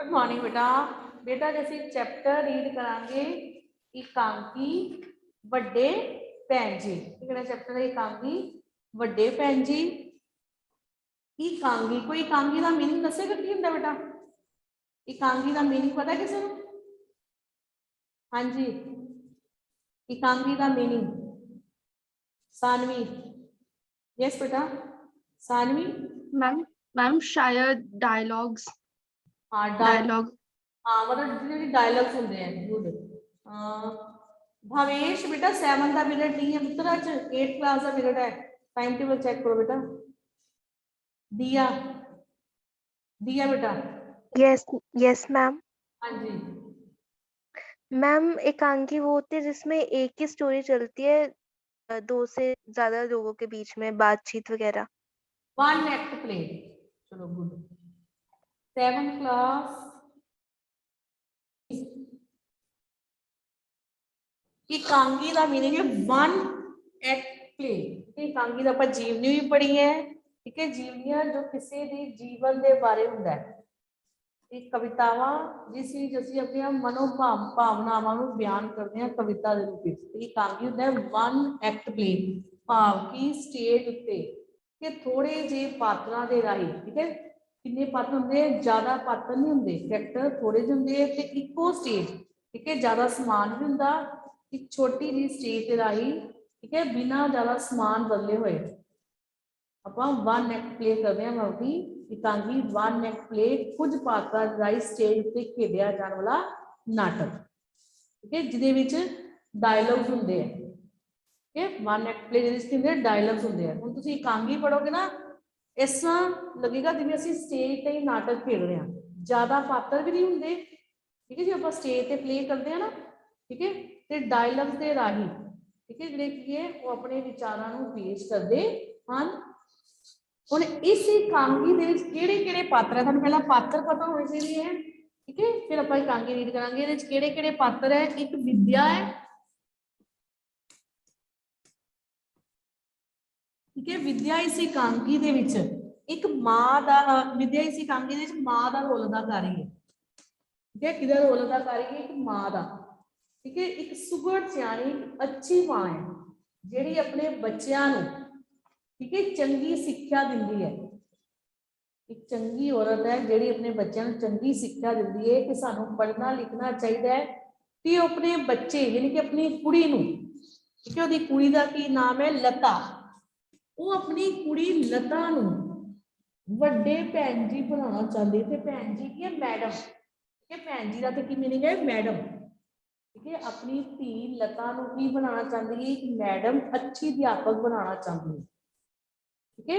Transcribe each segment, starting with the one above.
Good morning बेटा। बेटा जैसे चैप्टर रीड करांगे एकांकी वड्डे भैन जी। किहड़ा चैप्टर है? एकांकी वड्डे भैन जी। एकांगी, कोई एकांगी का मीनिंग दसेगा की हुंदा बेटा? एकांगी का मीनिंग पता है किसी को? हाँ जी, एकांगी का मीनिंग सानवी। यस बेटा, सानवी। मैम मैम शायद डायलॉग्स। हाँ डायलॉग। हाँ मतलब जितने भी डायलॉग्स होंगे हैं। गुड। भावेश बेटा 7 का पीरियड नहीं है पुत्र, आज 8th क्लास का पीरियड है। टाइम टेबल चेक करो बेटा। दिया, दिया बेटा। Yes yes ma'am. हाँ जी, मैम एकांकी वो होती है जिसमें एक ही स्टोरी चलती है, 2 से ज्यादा लोगों के बीच में बातचीत वगैरह। 1 एक्ट प्ले। चलो गुड। 7th class. एकांगी का मीनिंग है 1 एक्ट प्ले। एकांगी का ਆਪਾਂ जीवनी भी पढ़ी है। ठीक है, जीवनियां जो किसी भी जीवन के बारे ਹੁੰਦਾ है। एक कवितावां जिस ਵਿੱਚ ਅਸੀਂ ਆਪਣੀਆਂ ਮਨੋਭਾਵ ਭਾਵਨਾਵਾਂ ਨੂੰ ਬਿਆਨ ਕਰਦੇ ਹਾਂ ਕਵਿਤਾ ਦੇ ਰੂਪ ਵਿੱਚ। एकांगी ਹੁੰਦਾ ਹੈ 1 एक्ट प्ले, ਭਾਵ ਕਿ ਸਟੇਜ ਉੱਤੇ ਕਿ ਥੋੜੇ ਜਿਹੇ ਪਾਤਰਾਂ ਦੇ ਰਾਹੀਂ। ਠੀਕ ਹੈ, ਕਿੰਨੇ ਪਾਤਰ ਹੁੰਦੇ? ਜ਼ਿਆਦਾ ਪਾਤਰ ਨਹੀਂ ਹੁੰਦੇ, ਕੈਰੈਕਟਰ ਥੋੜੇ ਜਿਹੇ ਹੁੰਦੇ ਤੇ ਇੱਕੋ ਸਟੇਜ। ਠੀਕ ਹੈ, ਜ਼ਿਆਦਾ ਸਮਾਨ ਵੀ ਹੁੰਦਾ। एक छोटी जी स्टेज के राही, ठीक है, बिना ज्यादा समान बदले हुए ਆਪਾਂ 1 एक्ट प्ले करते हैं। मतलब कि एकांगी 1 एक्ट प्ले कुछ पात्रा राही स्टेज उत्ते खेडिया जाने वाला नाटक। ठीक है, जिहदे विच डायलॉग्स हुंदे हैं। ठीक है, 1 एक्ट प्ले जिहदे विच डायलॉग्स हुंदे हैं। हुण तुसीं एकांगी पढ़ोगे ना, इस तरह लगेगा जिवें असीं स्टेज ते ही नाटक खेड रहे हैं। ज्यादा पात्र भी नहीं हुंदे। ठीक है, जो आप स्टेज ते प्ले करते हैं ना, ठीक है, ਤੇ ਡਾਇਲੌਗ ਦੇ ਰਾਹੀਂ, ਠੀਕ ਹੈ, ਜਿਹੜੇ ਕੀ ਹੈ ਉਹ ਆਪਣੇ ਵਿਚਾਰਾਂ ਨੂੰ ਪੇਸ਼ ਕਰਦੇ ਹਨ। ਹੁਣ ਇਸ एकांगी ਦੇ ਵਿੱਚ ਕਿਹੜੇ ਕਿਹੜੇ ਪਾਤਰ ਹੈ? ਤੁਹਾਨੂੰ ਪਹਿਲਾਂ ਪਾਤਰ ਪਤਾ ਹੋਣੇ ਚਾਹੀਦੇ ਹੈ। ਠੀਕ ਹੈ, ਫਿਰ ਆਪਾਂ एकांगी ਰੀਡ ਕਰਾਂਗੇ। ਇਹਦੇ ਵਿੱਚ ਕਿਹੜੇ ਕਿਹੜੇ ਪਾਤਰ ਹੈ? ਇੱਕ ਵਿਦਿਆ ਹੈ। ਠੀਕ ਹੈ, ਵਿਦਿਆ ਇਸ एकांगी ਦੇ ਵਿੱਚ ਇੱਕ ਮਾਂ ਦਾ, ਵਿਦਿਆ ਇਸ एकांगी ਦੇ ਵਿੱਚ ਮਾਂ ਦਾ ਰੋਲ ਅਦਾ ਕਰ ਰਹੀ ਹੈ। ਠੀਕ ਹੈ, ਕਿਹਦਾ ਰੋਲ ਅਦਾ ਕਰ ਰਹੀ ਹੈ? ਇੱਕ ਮਾਂ ਦਾ। ठीक है, एक सुगड़ सियाणी अच्छी मां है जिहड़ी अपने बच्चों को, ठीक है, चंगी सिक्ख्या दिंदी है। एक चंगी औरत है जिहड़ी अपने बच्चों को चंगी सिक्ख्या दिंदी है कि सानू पढ़ना लिखना चाहिए है। कि अपने बच्चे यानी कि अपनी कुड़ी नू, ठीक है, उहदी कुड़ी दा की नाम है लता, वो अपनी कुड़ी लता नू वड्डे भैन जी बनाना चाहती है। भैन जी की है? मैडम। ठीक है, भैन जी का तो की मीनिंग है? मैडम। ठीक है, अपनी धी लता नू की बनाना चाहती है? एक मैडम, अच्छी अध्यापक बनाना चाहती है। ठीक है,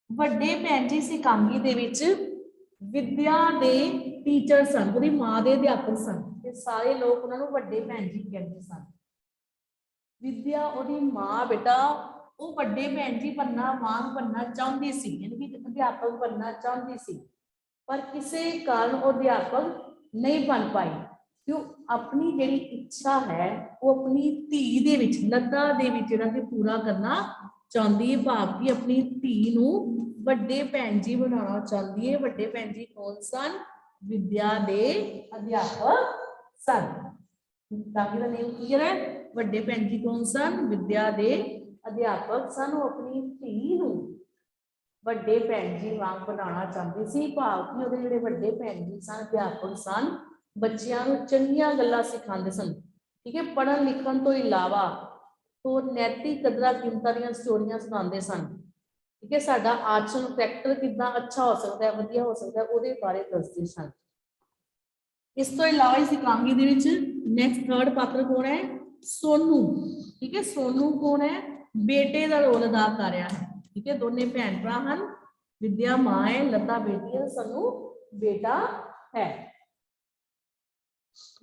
वड्डे भैन जी इस एकांगी दे विच विद्या दे टीचर सन, उहदी मां दे अध्यापक सन ते सारे लोग उन्हां नू वड्डे भैन जी कहते सन। विद्या उहदी मां बेटा वो वड्डे भैन जी बनना, वांग बनना चाहती सी, यानी कि अध्यापक बनना चाहती सी, पर किसी कारण वो अध्यापक नहीं बन पाई। क्यों? अपनी जिहड़ी इच्छा है वो अपनी धी दे विच, लता दे विच जिहड़ा कि पूरा करना चाहती है। भाव कि अपनी धी नू वड्डे भैन जी बनाना चाहती है। वड्डे भैन जी कौन सन? विद्या दे अध्यापक सन। ताकि दा नेम क्लियर है? वड्डे भैन जी कौन सन? विद्या दे अध्यापक सन। वो अपनी धी नू वड्डे भैन जी वांग बनाना चाहती सी। भाव कि उहदे जिहड़े वड्डे भैन जी सन, अध्यापक सन, बच्चों को चंगियां गल्लां सिखाते सन। ठीक है, पढ़न लिखण तो इलावा तो नैतिक कदरां कीमतां दीयां स्टोरियां सुणाते सन। ठीक है, साडा आचरण करैक्टर कितना अच्छा हो सकता है, वधिया हो सकता है, उहदे बारे दसदे सन। इस तो इलावा इस एकांगी दे विच नेक्स्ट थर्ड पात्र कौन है? सोनू। ठीक है, सोनू कौन है? बेटे का रोल अदा कर रहा है। ठीक है, दोनों भैन भरा हैं। विद्या मां है, लता बेटी है, सोनू बेटा है।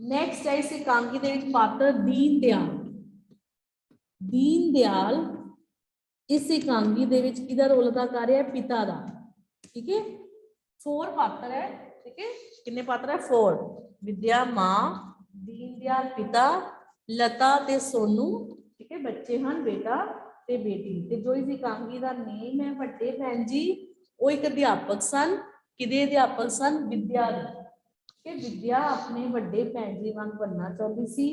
नेक्स्ट है इस एकांगी दे विच पात्र दीन दयाल। दीन दयाल इस एकांगी दे विच किहदा रोल अदा कर रहा है? पिता दा। ठीक है, 4 पात्र है। ठीक है, कितने पात्र है? 4। विद्या मां, दीन दयाल पिता, लता ते सोनू, ठीक है, बच्चे हैं बेटा ते बेटी। ते जो इस एकांगी दा नेम है वड्डे भैन जी, वो एक अध्यापक सन। ਕਿਹਦੇ ਅਧਿਆਪਕ ਸਨ? ਵਿਦਿਆ ਦੇ। ਕਿ ਵਿਦਿਆ ਆਪਣੇ ਵੱਡੇ ਭੈਣ ਜੀ ਵਾਂਗ ਬਣਨਾ ਚਾਹੁੰਦੀ ਸੀ,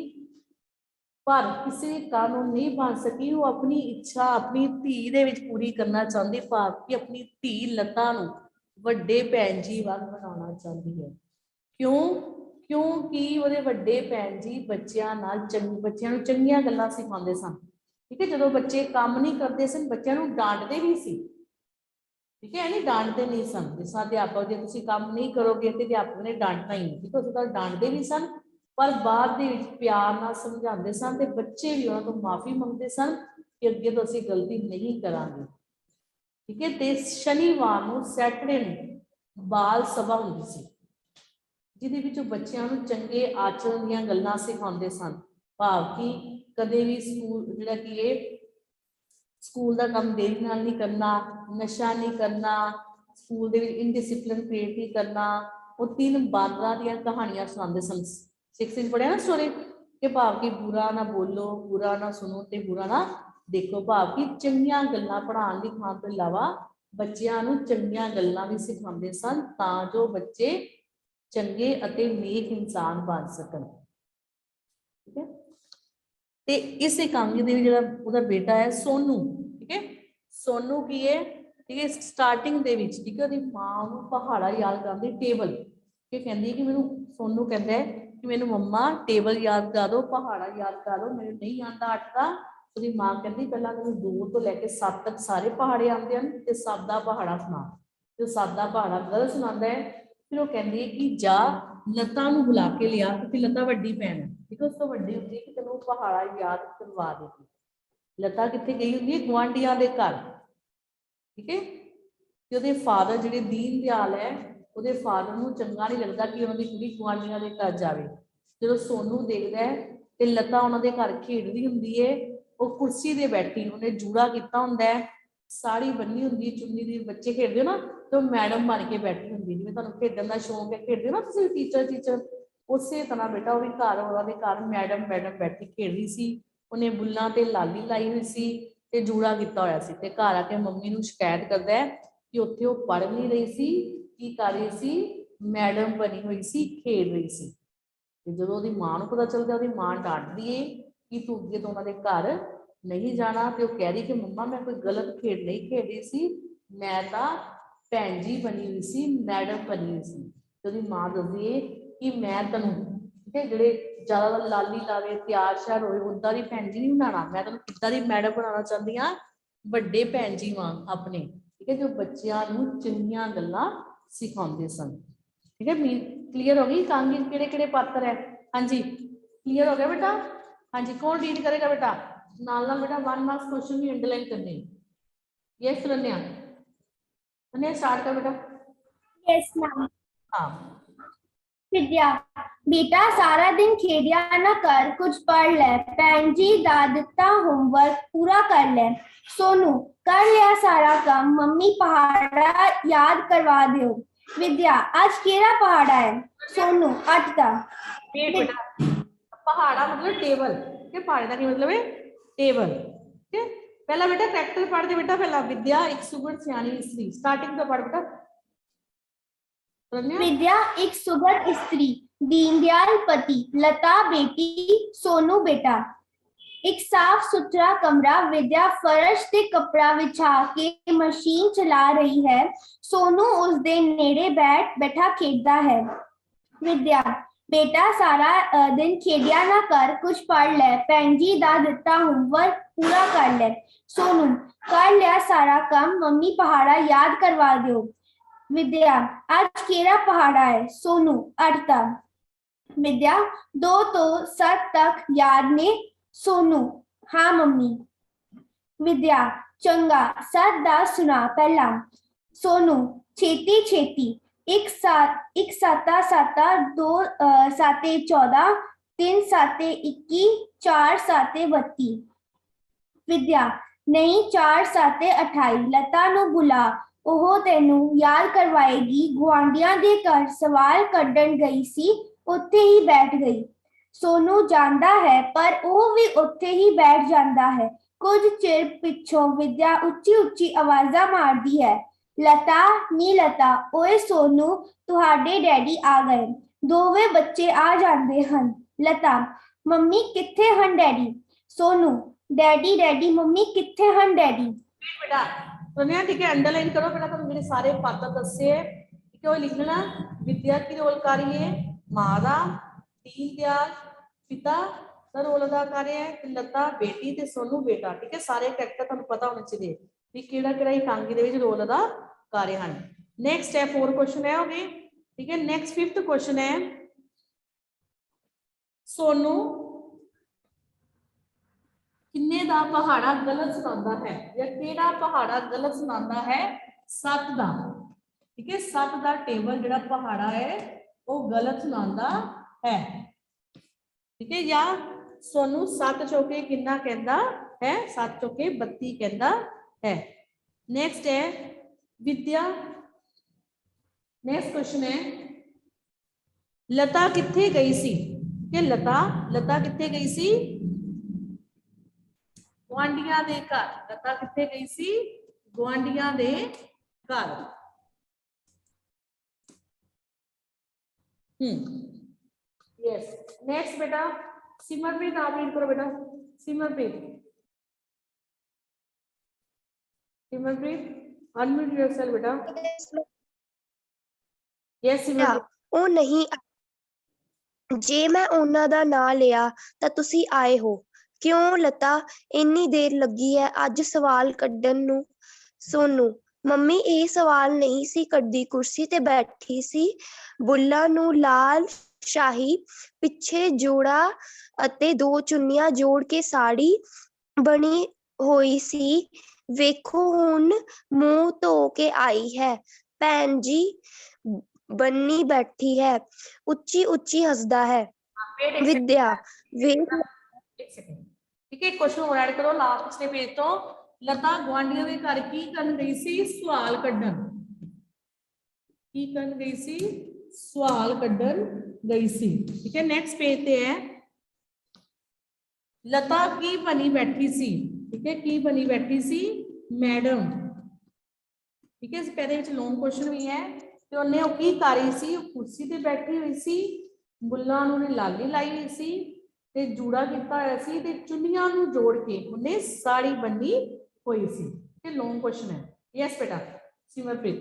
ਪਰ ਕਿਸੇ ਕਾਨੂੰਨ ਨਹੀਂ ਬਣ ਸਕੀ। ਉਹ ਆਪਣੀ ਇੱਛਾ ਆਪਣੀ ਧੀ ਦੇ ਵਿੱਚ ਪੂਰੀ ਕਰਨਾ ਚਾਹੁੰਦੀ, ਭਾਵ ਕਿ ਆਪਣੀ ਧੀ ਲਤਾ ਨੂੰ ਵੱਡੇ ਭੈਣ ਜੀ ਵਾਂਗ ਬਣਾਉਣਾ ਚਾਹੁੰਦੀ ਹੈ। ਕਿਉਂ? ਕਿਉਂਕਿ ਉਹਦੇ ਵੱਡੇ ਭੈਣ ਜੀ ਬੱਚਿਆਂ ਨੂੰ ਚੰਗੀਆਂ ਗੱਲਾਂ ਸਿਖਾਉਂਦੇ ਸਨ। ਠੀਕ ਹੈ, ਜਦੋਂ ਬੱਚੇ ਕੰਮ ਨਹੀਂ ਕਰਦੇ ਸਨ ਬੱਚਿਆਂ ਨੂੰ ਡਾਂਟਦੇ ਵੀ ਸੀ। ਠੀਕ ਹੈ, ਨਹੀਂ ਡਾਂਟਦੇ ਨਹੀਂ ਸਨ। ਜਿਸ ਅਧਿਆਪਕ ਜੇ ਤੁਸੀਂ ਕੰਮ ਨਹੀਂ ਕਰੋਗੇ ਤੇ ਅਧਿਆਪਕ ਨੇ ਡਾਂਟਣਾ ਹੀ ਨਹੀਂ। ਠੀਕ ਹੈ, ਉਸ ਤੋਂ ਡਾਂਟਦੇ ਵੀ ਸਨ, ਪਰ ਬਾਅਦ ਦੇ ਵਿੱਚ ਪਿਆਰ ਨਾਲ ਸਮਝਾਉਂਦੇ ਸਨ ਤੇ ਬੱਚੇ ਵੀ ਉਹਨਾਂ ਤੋਂ ਮਾਫੀ ਮੰਗਦੇ ਸਨ ਕਿ ਅੱਗੇ ਤੋਂ ਅਸੀਂ ਗਲਤੀ ਨਹੀਂ ਕਰਾਂਗੇ। ਠੀਕ ਹੈ, ਤੇ ਸ਼ਨੀਵਾਰ ਨੂੰ ਸੈਟਰਡੇ ਨੂੰ ਬਾਲ ਸਭਾ ਹੁੰਦੀ ਸੀ, ਜਿਹਦੇ ਵਿੱਚ ਬੱਚਿਆਂ ਨੂੰ ਚੰਗੇ ਆਚਰਣ ਦੀਆਂ ਗੱਲਾਂ ਸਿਖਾਉਂਦੇ ਸਨ, ਭਾਵ ਕਿ ਕਦੇ ਵੀ ਸਕੂਲ ਦਾ ਕੰਮ ਦੇਰੀ ਨਾਲ ਨਹੀਂ ਕਰਨਾ, ਨਸ਼ਾ ਨਹੀਂ ਕਰਨਾ, ਸਕੂਲ ਦੇ ਵਿੱਚ ਇਨਡਿਸਿਪਲਿਨ ਕ੍ਰੀਏਟ ਨਹੀਂ ਕਰਨਾ। ਉਹ 3 ਬਾਂਦਰਾਂ ਦੀਆਂ ਕਹਾਣੀਆਂ ਸੁਣਾਉਂਦੇ ਸਨ। 6th ਵਿੱਚ ਪੜ੍ਹਿਆ ਨਾ ਸਟੋਰੀ, ਕਿ ਭਾਵ ਕਿ ਬੁਰਾ ਨਾ ਬੋਲੋ, ਬੁਰਾ ਨਾ ਸੁਣੋ ਤੇ ਬੁਰਾ ਨਾ ਦੇਖੋ, ਭਾਵ ਕਿ ਚੰਗੀਆਂ ਗੱਲਾਂ ਪੜ੍ਹਾਉਣ ਦੀ ਥਾਂ ਤੋਂ ਇਲਾਵਾ ਬੱਚਿਆਂ ਨੂੰ ਚੰਗੀਆਂ ਗੱਲਾਂ ਵੀ ਸਿਖਾਉਂਦੇ ਸਨ, ਤਾਂ ਜੋ ਬੱਚੇ ਚੰਗੇ ਅਤੇ ਨੇਕ ਇਨਸਾਨ ਬਣ ਸਕਣ। ਠੀਕ ਹੈ, ਤੇ ਇਸ ਇਕਾਂਗੀ ਦੇ ਵਿੱਚ ਜਿਹੜਾ ਉਹਦਾ ਬੇਟਾ ਹੈ ਸੋਨੂ। ਠੀਕ ਹੈ, ਸੋਨੂ ਕੀ ਹੈ? ਠੀਕ ਹੈ, ਸਟਾਰਟਿੰਗ ਦੇ ਵਿੱਚ ਠੀਕ ਹੈ ਉਹਦੀ ਮਾਂ ਨੂੰ ਪਹਾੜਾ ਯਾਦ ਕਰਾਉਂਦੀ, ਟੇਬਲ। ਕਿ ਕਹਿੰਦੀ ਕਿ ਮੈਨੂੰ, ਸੋਨੂ ਕਹਿੰਦਾ ਹੈ ਕਿ ਮੈਨੂੰ ਮੰਮਾ ਟੇਬਲ ਯਾਦ ਕਰਾ ਦਿਓ, ਪਹਾੜਾ ਯਾਦ ਕਰਾ ਦਿਓ, ਮੈਨੂੰ ਨਹੀਂ ਆਉਂਦਾ 8 ਦਾ। ਉਹਦੀ ਮਾਂ ਕਹਿੰਦੀ ਪਹਿਲਾਂ ਮੈਨੂੰ 2 ਤੋਂ ਲੈ ਕੇ 7 ਤੱਕ ਸਾਰੇ ਪਹਾੜੇ ਆਉਂਦੇ ਹਨ ਤੇ 7 ਦਾ ਪਹਾੜਾ ਸੁਣਾ। ਜੋ 7 ਦਾ ਪਹਾੜਾ ਗਲਤ ਸੁਣਾਉਂਦਾ ਹੈ, ਫਿਰ ਉਹ ਕਹਿੰਦੀ ਹੈ ਕਿ ਜਾ ਲਤਾ ਨੂੰ ਬੁਲਾ ਕੇ ਲਿਆ, ਕਿਉਂਕਿ ਲਤਾ ਵੱਡੀ ਭੈਣ ਹੈ। ਠੀਕ ਹੈ, ਉਸ ਤੋਂ ਵੱਡੀ ਹੁੰਦੀ ਹੈ ਕਿ ਤੈਨੂੰ ਪਹਾੜਾ ਯਾਦ ਕਰਵਾ ਦੇਗੀ। ਲਤਾ ਕਿੱਥੇ ਗਈ ਹੁੰਦੀ ਹੈ? ਗੁਆਂਢੀਆਂ ਦੇ ਘਰ। ਠੀਕ ਹੈ, ਤੇ ਉਹਦੇ ਫਾਦਰ ਜਿਹੜੇ ਦੀਨ ਦਿਆਲ ਹੈ, ਉਹਦੇ ਫਾਦਰ ਨੂੰ ਚੰਗਾ ਨਹੀਂ ਲੱਗਦਾ ਕਿ ਉਹਨਾਂ ਦੀ ਕੁੜੀ ਗੁਆਂਢੀਆਂ ਦੇ ਘਰ ਜਾਵੇ। ਜਦੋਂ ਸੋਨੂ ਦੇਖਦਾ ਹੈ ਤੇ ਲਤਾ ਉਹਨਾਂ ਦੇ ਘਰ ਖੇਡਦੀ ਹੁੰਦੀ ਹੈ, ਉਹ ਕੁਰਸੀ ਤੇ ਬੈਠੀ, ਉਹਨੇ ਜੂੜਾ ਕੀਤਾ ਹੁੰਦਾ ਹੈ, ਸਾੜੀ ਬੰਨੀ ਹੁੰਦੀ ਹੈ, ਚੁੰਨੀ ਦੀ। ਬੱਚੇ ਖੇਡਦੇ ਹੋ ਨਾ, ਤੇ ਉਹ ਮੈਡਮ ਬਣ ਕੇ ਬੈਠੀ ਹੁੰਦੀ। ਜਿਵੇਂ ਤੁਹਾਨੂੰ ਖੇਡਣ ਦਾ ਸ਼ੌਂਕ ਹੈ, ਖੇਡਦੇ ਹੋ ਨਾ ਤੁਸੀਂ ਟੀਚਰ, ਉਸੇ ਤਰ੍ਹਾਂ ਬੇਟਾ ਉਹ ਵੀ ਘਰ ਉਹਨਾਂ ਦੇ ਘਰ ਮੈਡਮ ਬੈਠੀ ਖੇਡ ਰਹੀ ਸੀ। ਉਹਨੇ ਬੁੱਲਾਂ ਤੇ ਲਾਲੀ ਲਾਈ ਹੋਈ ਸੀ ਤੇ ਜੂੜਾ ਕੀਤਾ ਹੋਇਆ ਸੀ, ਤੇ ਘਰ ਆ ਕੇ ਮੰਮੀ ਨੂੰ ਸ਼ਿਕਾਇਤ ਕਰਦਾ ਹੈ ਕਿ ਉੱਥੇ ਉਹ ਪੜ੍ਹ ਨਹੀਂ ਰਹੀ ਸੀ, ਕੀ ਕਰ ਰਹੀ ਸੀ? ਮੈਡਮ ਬਣੀ ਹੋਈ ਸੀ, ਖੇਡ ਰਹੀ ਸੀ। ਤੇ ਜਦੋਂ ਉਹਦੀ ਮਾਂ ਨੂੰ ਪਤਾ ਚੱਲਦਾ, ਉਹਦੀ ਮਾਂ ਡਾਂਟਦੀ ਏ ਕਿ ਤੂੰ ਅੱਗੇ ਤੋਂ ਉਹਨਾਂ ਦੇ ਘਰ ਨਹੀਂ ਜਾਣਾ। ਤੇ ਉਹ ਕਹਿ ਰਹੀ ਕਿ ਮੰਮਾ ਮੈਂ ਕੋਈ ਗਲਤ ਖੇਡ ਨਹੀਂ ਖੇਡ ਰਹੀ ਸੀ, ਮੈਂ ਤਾਂ ਭੈਣ ਜੀ ਬਣੀ ਹੋਈ ਸੀ, ਮੈਡਮ ਬਣੀ ਹੋਈ ਸੀ। ਤੇ ਉਹਦੀ ਮਾਂ ਦੱਸਦੀ ਏ ਕਿ ਮੈਂ ਤੈਨੂੰ, ਠੀਕ ਹੈ, ਜਿਹੜੇ ਜ਼ਿਆਦਾ ਲਾਲੀ ਲਾਵੇ, ਤਿਆਰ ਸ਼ਿਆਰ ਹੋਏ, ਉੱਦਾਂ ਦੀ ਭੈਣ ਜੀ ਨਹੀਂ ਬਣਾਉਣਾ, ਮੈਂ ਤੈਨੂੰ ਕਿੱਦਾਂ ਦੀ ਮੈਡਮ ਬਣਾਉਣਾ ਚਾਹੁੰਦੀ ਹਾਂ? ਵੱਡੇ ਭੈਣ ਜੀ ਵਾਂਗ ਆਪਣੇ। ਠੀਕ ਹੈ, ਜੋ ਬੱਚਿਆਂ ਨੂੰ ਚੰਗੀਆਂ ਗੱਲਾਂ ਸਿਖਾਉਂਦੇ ਸਨ। ਠੀਕ ਹੈ, ਕਲੀਅਰ ਹੋ ਗਈ ਇਕਾਂਗੀ ਕਿਹੜੇ ਕਿਹੜੇ ਪਾਤਰ ਹੈ? ਹਾਂਜੀ, ਕਲੀਅਰ ਹੋ ਗਿਆ ਬੇਟਾ? ਹਾਂਜੀ, ਕੌਣ ਰੀਡ ਕਰੇਗਾ ਬੇਟਾ? ਨਾਲ ਬੇਟਾ 1 मार्क्स क्वेश्चन भी अंडरलाइन करने। यस रन्या, रन्या स्टार्ट कर बेटा। Yes ma'am. हाँ, विद्या, बेटा सारा दिन खेडिया न कर, कुछ पढ़ ले। भैन जी दा दिता होमवर्क पूरा कर ले। सोनू, कर लिया सारा काम, मम्मी पहाड़ा याद करवा दो। विद्या, आज केड़ा पहाड़ा है? सोनू, 8 दा। बेटा पहाड़ा मतलब टेबल के, पहाड़े का मतलब है टेबल। ठीक है, पहला बेटा कैरेक्टर पढ़ दे बेटा। पहला विद्या एक सुगढ़ सियानी स्त्री, स्टार्टिंग तो पढ़ बेटा। विद्या एक सुगढ़ स्त्री, दीनदयाल पति, लता बेटी, सोनू बेटा। एक साफ सुथरा कमरा, विद्या फर्श ते कपड़ा बिछा के मशीन चला रही है। सोनू उस दे नेड़े बैठा खेलता है। विद्या, बेटा सारा दिन खेडिया ना कर, कुछ पढ़ ले। भैन जी दा दिता होमवर्क पूरा कर ले। सोनू, कर लिया सारा काम, मम्मी पहाड़ा याद करवा दो। विद्या, आज केड़ा पहाड़ा है? सोनू, 8 दा। विद्या, 2 तो 7 तक याद ने? सोनू, हाँ मम्मी। विद्या, चंगा 7 दा सुना पहला। सोनू, छेती छेती। एक साता साता, 2 साते 14, 3 साते 21, 4 साते 32। विद्या, नहीं 4 साते 28। लता नु बुला, ਉਹ ਤੈਨੂੰ ਯਾਦ ਕਰਵਾਏਗੀ। ਗੁਆਂਢੀਆਂ ਦੇ ਘਰ ਸਵਾਲ ਕੱਢਣ ਗਈ ਸੀ, ਉੱਥੇ ਹੀ ਬੈਠ ਗਈ। ਸੋਨੂ ਜਾਂਦਾ ਹੈ ਪਰ ਉਹ ਵੀ ਉੱਥੇ ਹੀ ਬੈਠ ਜਾਂਦਾ ਹੈ। ਕੁਝ ਚਿਰ ਪਿੱਛੋਂ ਵਿਦਿਆ ਉੱਚੀ ਉੱਚੀ ਆਵਾਜ਼ਾਂ ਮਾਰਦੀ ਹੈ। लता नी लता ओए सोनू तुहाडे डैडी आ गए। दोवे बच्चे आ जाते हैं। लता मम्मी कित्थे हन daddy. Sonu daddy daddy mummy कित्थे हन डैडी। बेटा सुनिया ठीक है, अंडरलाइन करो बेटा। तुम मेरे सारे पात्र दसे ठीक है, वो लिखना विद्या की रोल कर रही है माँ का, दीनदयाल पिता का रोल अदा कर रहे हैं, लता बेटी ते सोनू बेटा। ठीक है, सारे कैरेक्टर तुहानू पता होने चाहिए भी किहड़ा-किहड़ा एकांगी दे विच रोल अदा कर रहे हैं। नेक्स्ट है 4 क्वेश्चन है हो गए। ठीक है, नेक्स्ट 5th क्वेश्चन है सोनू किन्ने दा पहाड़ा गलत सुनाता है, या केड़ा पहाड़ा गलत सुनाता है? 7 दा। ठीक है, 7 दा टेबल जिहड़ा पहाड़ा है वो गलत सुनाता है। ठीक है, या सोनू 7 चौके किन्ना कहंदा है? 7 चौके 32 कहंदा है। नेक्स्ट है विद्या। नेक्स्ट क्वेश्चन है लता कित्थे गई सी। ठीक है, लता कित्थे गई सी? गुआंढियां दे घर। लता कित्थे गई सी? गुआंढियां दे घर। यस। नेक्स्ट बेटा सिमरप्रीत आप रीड करो बेटा। सिमरप्रीत अनम्यूट योरसेल्फ बेटा। यस सिमरप्रीत। ਉਹ ਨਹੀਂ ਜੇ ਮੈਂ ਉਹਨਾਂ ਦਾ ਨਾਂ ਲਿਆ ਤਾਂ ਤੁਸੀਂ ਆਏ ਹੋ। ਕਿਉਂ ਲਤਾ ਇੰਨੀ ਦੇਰ ਲੱਗੀ ਹੈ ਅੱਜ ਸਵਾਲ ਕੱਢਣ ਨੂੰ। ਸੋਨੂ ਮੰਮੀ ਇਹ ਸਵਾਲ ਨਹੀਂ ਸੀ ਕੱਢਦੀ, ਕੁਰਸੀ ਤੇ ਬੈਠੀ ਸੀ। ਬੁੱਲਾਂ ਨੂੰ ਲਾਲ ਸ਼ਾਹੀ ਪਿੱਛੇ ਜੋੜਾ ਅਤੇ 2 ਚੁੰਨੀਆਂ ਜੋੜ ਕੇ ਸਾੜੀ ਬਣੀ ਹੋਈ ਸੀ। ਵੇਖੋ ਹੁਣ ਮੂੰਹ ਧੋ ਕੇ ਆਈ ਹੈ। ਭੈਣ ਜੀ बन्नी बैठी है, उच्ची उच्ची हंसदा है। विद्या ਵੇਖ एक सेकंड। ठीक है, क्वेश्चन और ऐड करो लास्ट पिछले पेज तो। लता गुआंढियों के घर की करन गई सी? सवाल कड्ढन। की करन गई सी? सवाल कड्ढन गई सी। ठीक है, नेक्स्ट पेज पे है लता की बनी बैठी सी। ठीक है, की बनी बैठी सी? मैडम। ठीक है, इस पहले विच लॉन्ग क्वेश्चन भी है ਤੇ ਉਹਨੇ ਉਹ ਕੀ ਕਰ ਰਹੀ ਸੀ? ਕੁਰਸੀ ਤੇ ਬੈਠੀ ਹੋਈ ਸੀ, ਬੁੱਲਾਂ ਨੂੰ ਉਹਨੇ ਲਾਲੀ ਲਾਈ ਹੋਈ ਸੀ ਤੇ ਜੂੜਾ ਕੀਤਾ ਹੋਇਆ ਸੀ ਤੇ ਚੁੰਨੀਆਂ ਨੂੰ ਜੋੜ ਕੇ ਉਹਨੇ ਸਾੜੀ ਬੰਨੀ ਹੋਈ ਸੀ। ਤੇ ਲੌਂਗ ਕੁਐਸਚਨ ਹੈ। ਯੈਸ ਬੇਟਾ ਸਿਮਰਪ੍ਰੀਤ।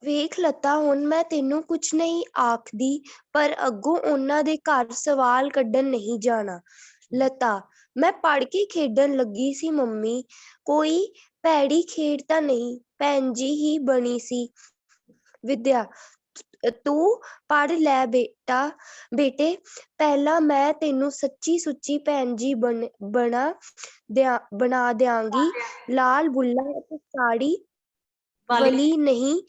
ਵੇਖ ਲਤਾ ਹੁਣ ਮੈਂ ਤੈਨੂੰ ਕੁਝ ਨਹੀਂ ਆਖਦੀ, ਪਰ ਅੱਗੋਂ ਉਹਨਾਂ ਦੇ ਘਰ ਸਵਾਲ ਕੱਢਣ ਨਹੀਂ ਜਾਣਾ। ਲਤਾ ਮੈਂ ਪੜ੍ਹ ਕੇ ਖੇਡਣ ਲੱਗੀ ਸੀ ਮੰਮੀ, ਕੋਈ ਭੈੜੀ ਖੇਡ ਤਾਂ ਨਹੀਂ, ਭੈਣ ਜੀ ਹੀ ਬਣੀ ਸੀ। विद्या तू पढ़ लै बेटे पहला मैं तेनू सच्ची सुच्ची भैन जी बना देंगी। लाल बुल्ला साड़ी वाली नहीं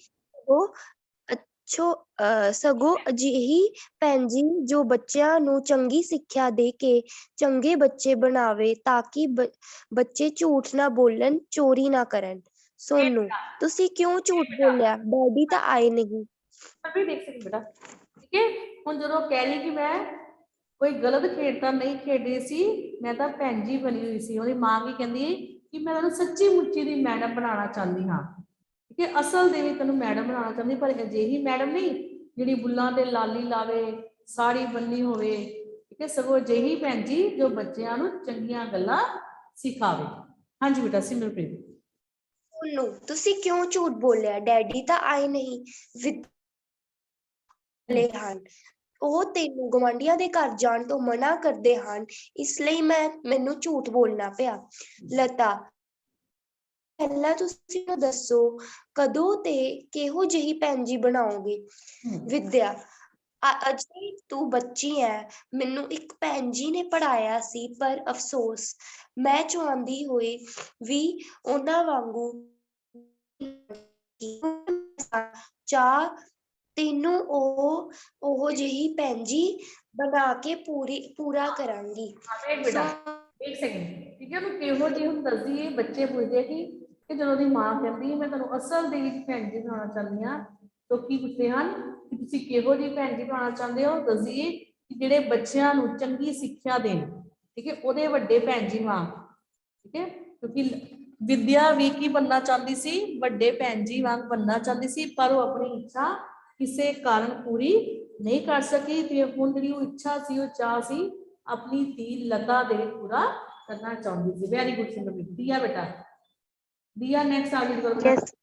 सगों अजिही भैन जी जो बच्चियां नू चंगी सिक्ख्या दे के चंगे बच्चे बनावे, ताकि बच्चे झूठ ना बोलन, चोरी ना करन। सोनू तुसी क्यों झूठ बोलिया? डैडी ਤਾਂ ਆਏ ਨਹੀਂ। सभी देख सकते बेटा। ठीक है, ਹੁਣ ਜਦੋਂ ਕਹਿ ਲਈ ਕਿ ਮੈਂ ਕੋਈ ਗਲਤ ਖੇਡ ਤਾਂ ਨਹੀਂ ਖੇਡ ਰਹੀ ਸੀ, ਮੈਂ ਤਾਂ ਭੈਣ ਜੀ ਬਣੀ ਹੋਈ ਸੀ। ਉਹਦੀ ਮਾਂ ਕੀ ਕਹਿੰਦੀ ਕਿ ਮੈਂ ਤੈਨੂੰ ਸੱਚੀ ਮੁੱਚੀ ਦੀ ਮੈਡਮ ਬਣਾਉਣਾ ਚਾਹੁੰਦੀ ਹਾਂ। ਠੀਕ ਹੈ, ਅਸਲ ਦੇ ਵਿੱਚ ਤੈਨੂੰ ਮੈਡਮ ਬਣਾਉਣਾ ਚਾਹੁੰਦੀ, ਪਰ ਅਜਿਹੀ ਮੈਡਮ ਨਹੀਂ ਜਿਹੜੀ ਬੁੱਲਾਂ ਤੇ ਲਾਲੀ ਲਾਵੇ, ਸਾੜੀ ਬੰਨੀ ਹੋਵੇ। ਠੀਕ ਹੈ, ਸਗੋਂ ਅਜਿਹੀ ਭੈਣ ਜੀ ਜੋ ਬੱਚਿਆਂ ਨੂੰ ਚੰਗੀਆਂ ਗੱਲਾਂ ਸਿਖਾਵੇ। ਹਾਂਜੀ ਬੇਟਾ ਸਿਮਰਪ੍ਰੀਤ। सोनू तुसी क्यों झूठ बोलिया? डैडी ਤਾਂ ਆਏ ਨਹੀਂ। ਵਿਦਲੇ ਹਨ ਉਹ ਤੈਨੂੰ ਗਵਾਂਢੀਆਂ ਦੇ ਘਰ ਜਾਣ ਤੋਂ ਮਨਾ ਕਰਦੇ ਹਨ, ਇਸ ਲਈ ਮੈਨੂੰ ਝੂਠ ਬੋਲਣਾ ਪਿਆ। ਲਤਾ ਪਹਿਲਾਂ ਤੁਸੀਂ ਮੈਨੂੰ ਦੱਸੋ ਕਦੋਂ ਤੇ ਕਿਹੋ ਜਿਹੀ ਭੈਣ ਜੀ ਬਣਾਓਗੇ? ਵਿਦਿਆ ਅਜੇ ਤੂੰ ਬੱਚੀ ਹੈ, ਮੈਨੂੰ ਇੱਕ ਭੈਣ ਜੀ ਨੇ ਪੜ੍ਹਾਇਆ ਸੀ, ਪਰ ਅਫਸੋਸ ਮੈਂ ਚਾਹੁੰਦੀ ਹੋਏ ਵੀ ਉਹਨਾਂ ਵਾਂਗੂ ਚਾਹ ਤੈਨੂੰ ਉਹ ਜਿਹੀ ਭੈਣ ਜੀ ਬਣਾ ਕੇ ਪੂਰਾ ਕਰਾਂਗੀ। बेटा एक सेकंड। ठीक है, ਉਹਨੂੰ ਕਿਹੋ ਜਿਹੀ ਹੁਣ ਦੱਸਦੀ ਹੈ, ਬੱਚੇ ਪੁੱਛਦੇ ਕਿ ਜਦੋਂ ਦੀ ਮਾਂ ਕਹਿੰਦੀ ਮੈਂ ਤੁਹਾਨੂੰ ਅਸਲ ਦੇ ਵਿੱਚ ਭੈਣ ਜੀ ਬਣਾਉਣਾ ਚਾਹੁੰਦੀ ਹਾਂ, ਤਾਂ ਕੀ ਪੁੱਛਦੇ ਹਨ ਕਿ ਤੁਸੀਂ ਕਿਹੋ ਜਿਹੀ ਭੈਣ ਜੀ ਬਣਾਉਣਾ ਚਾਹੁੰਦੇ ਹੋ? ਦੱਸੀਏ ਕਿ ਜਿਹੜੇ ਬੱਚਿਆਂ ਨੂੰ ਚੰਗੀ ਸਿੱਖਿਆ ਦੇਣ। ਠੀਕ ਹੈ, ਉਹਦੇ ਵੱਡੇ ਭੈਣ ਜੀ ਮਾਂ। ਠੀਕ ਹੈ, ਕਿਉਂਕਿ ਵਿਦਿਆ ਵੀ ਕੀ ਬਣਨਾ ਚਾਹੁੰਦੀ ਸੀ, ਵੱਡੇ ਭੈਣ ਜੀ ਵਾਂਗ ਬਣਨਾ ਚਾਹੁੰਦੀ ਸੀ, ਪਰ ਉਹ ਆਪਣੀ ਇੱਛਾ ਕਿਸੇ ਕਾਰਨ ਪੂਰੀ ਨਹੀਂ ਕਰ ਸਕੀ ਤੇ ਹੁਣ ਜਿਹੜੀ ਉਹ ਇੱਛਾ ਸੀ, ਉਹ ਚਾਹ ਸੀ, ਆਪਣੀ ਧੀ ਲਤਾ ਦੇ ਪੂਰਾ ਕਰਨਾ ਚਾਹੁੰਦੀ ਸੀ। ਵੈਰੀ ਗੁੱਡ ਸਿੰਗਰ ਦੀਆ ਬੇਟਾ, ਦੀਆ ਨੈਕਸਟ ਆਰਗੂ ਕਰੋ ਬੇਟਾ। ਯੈਸ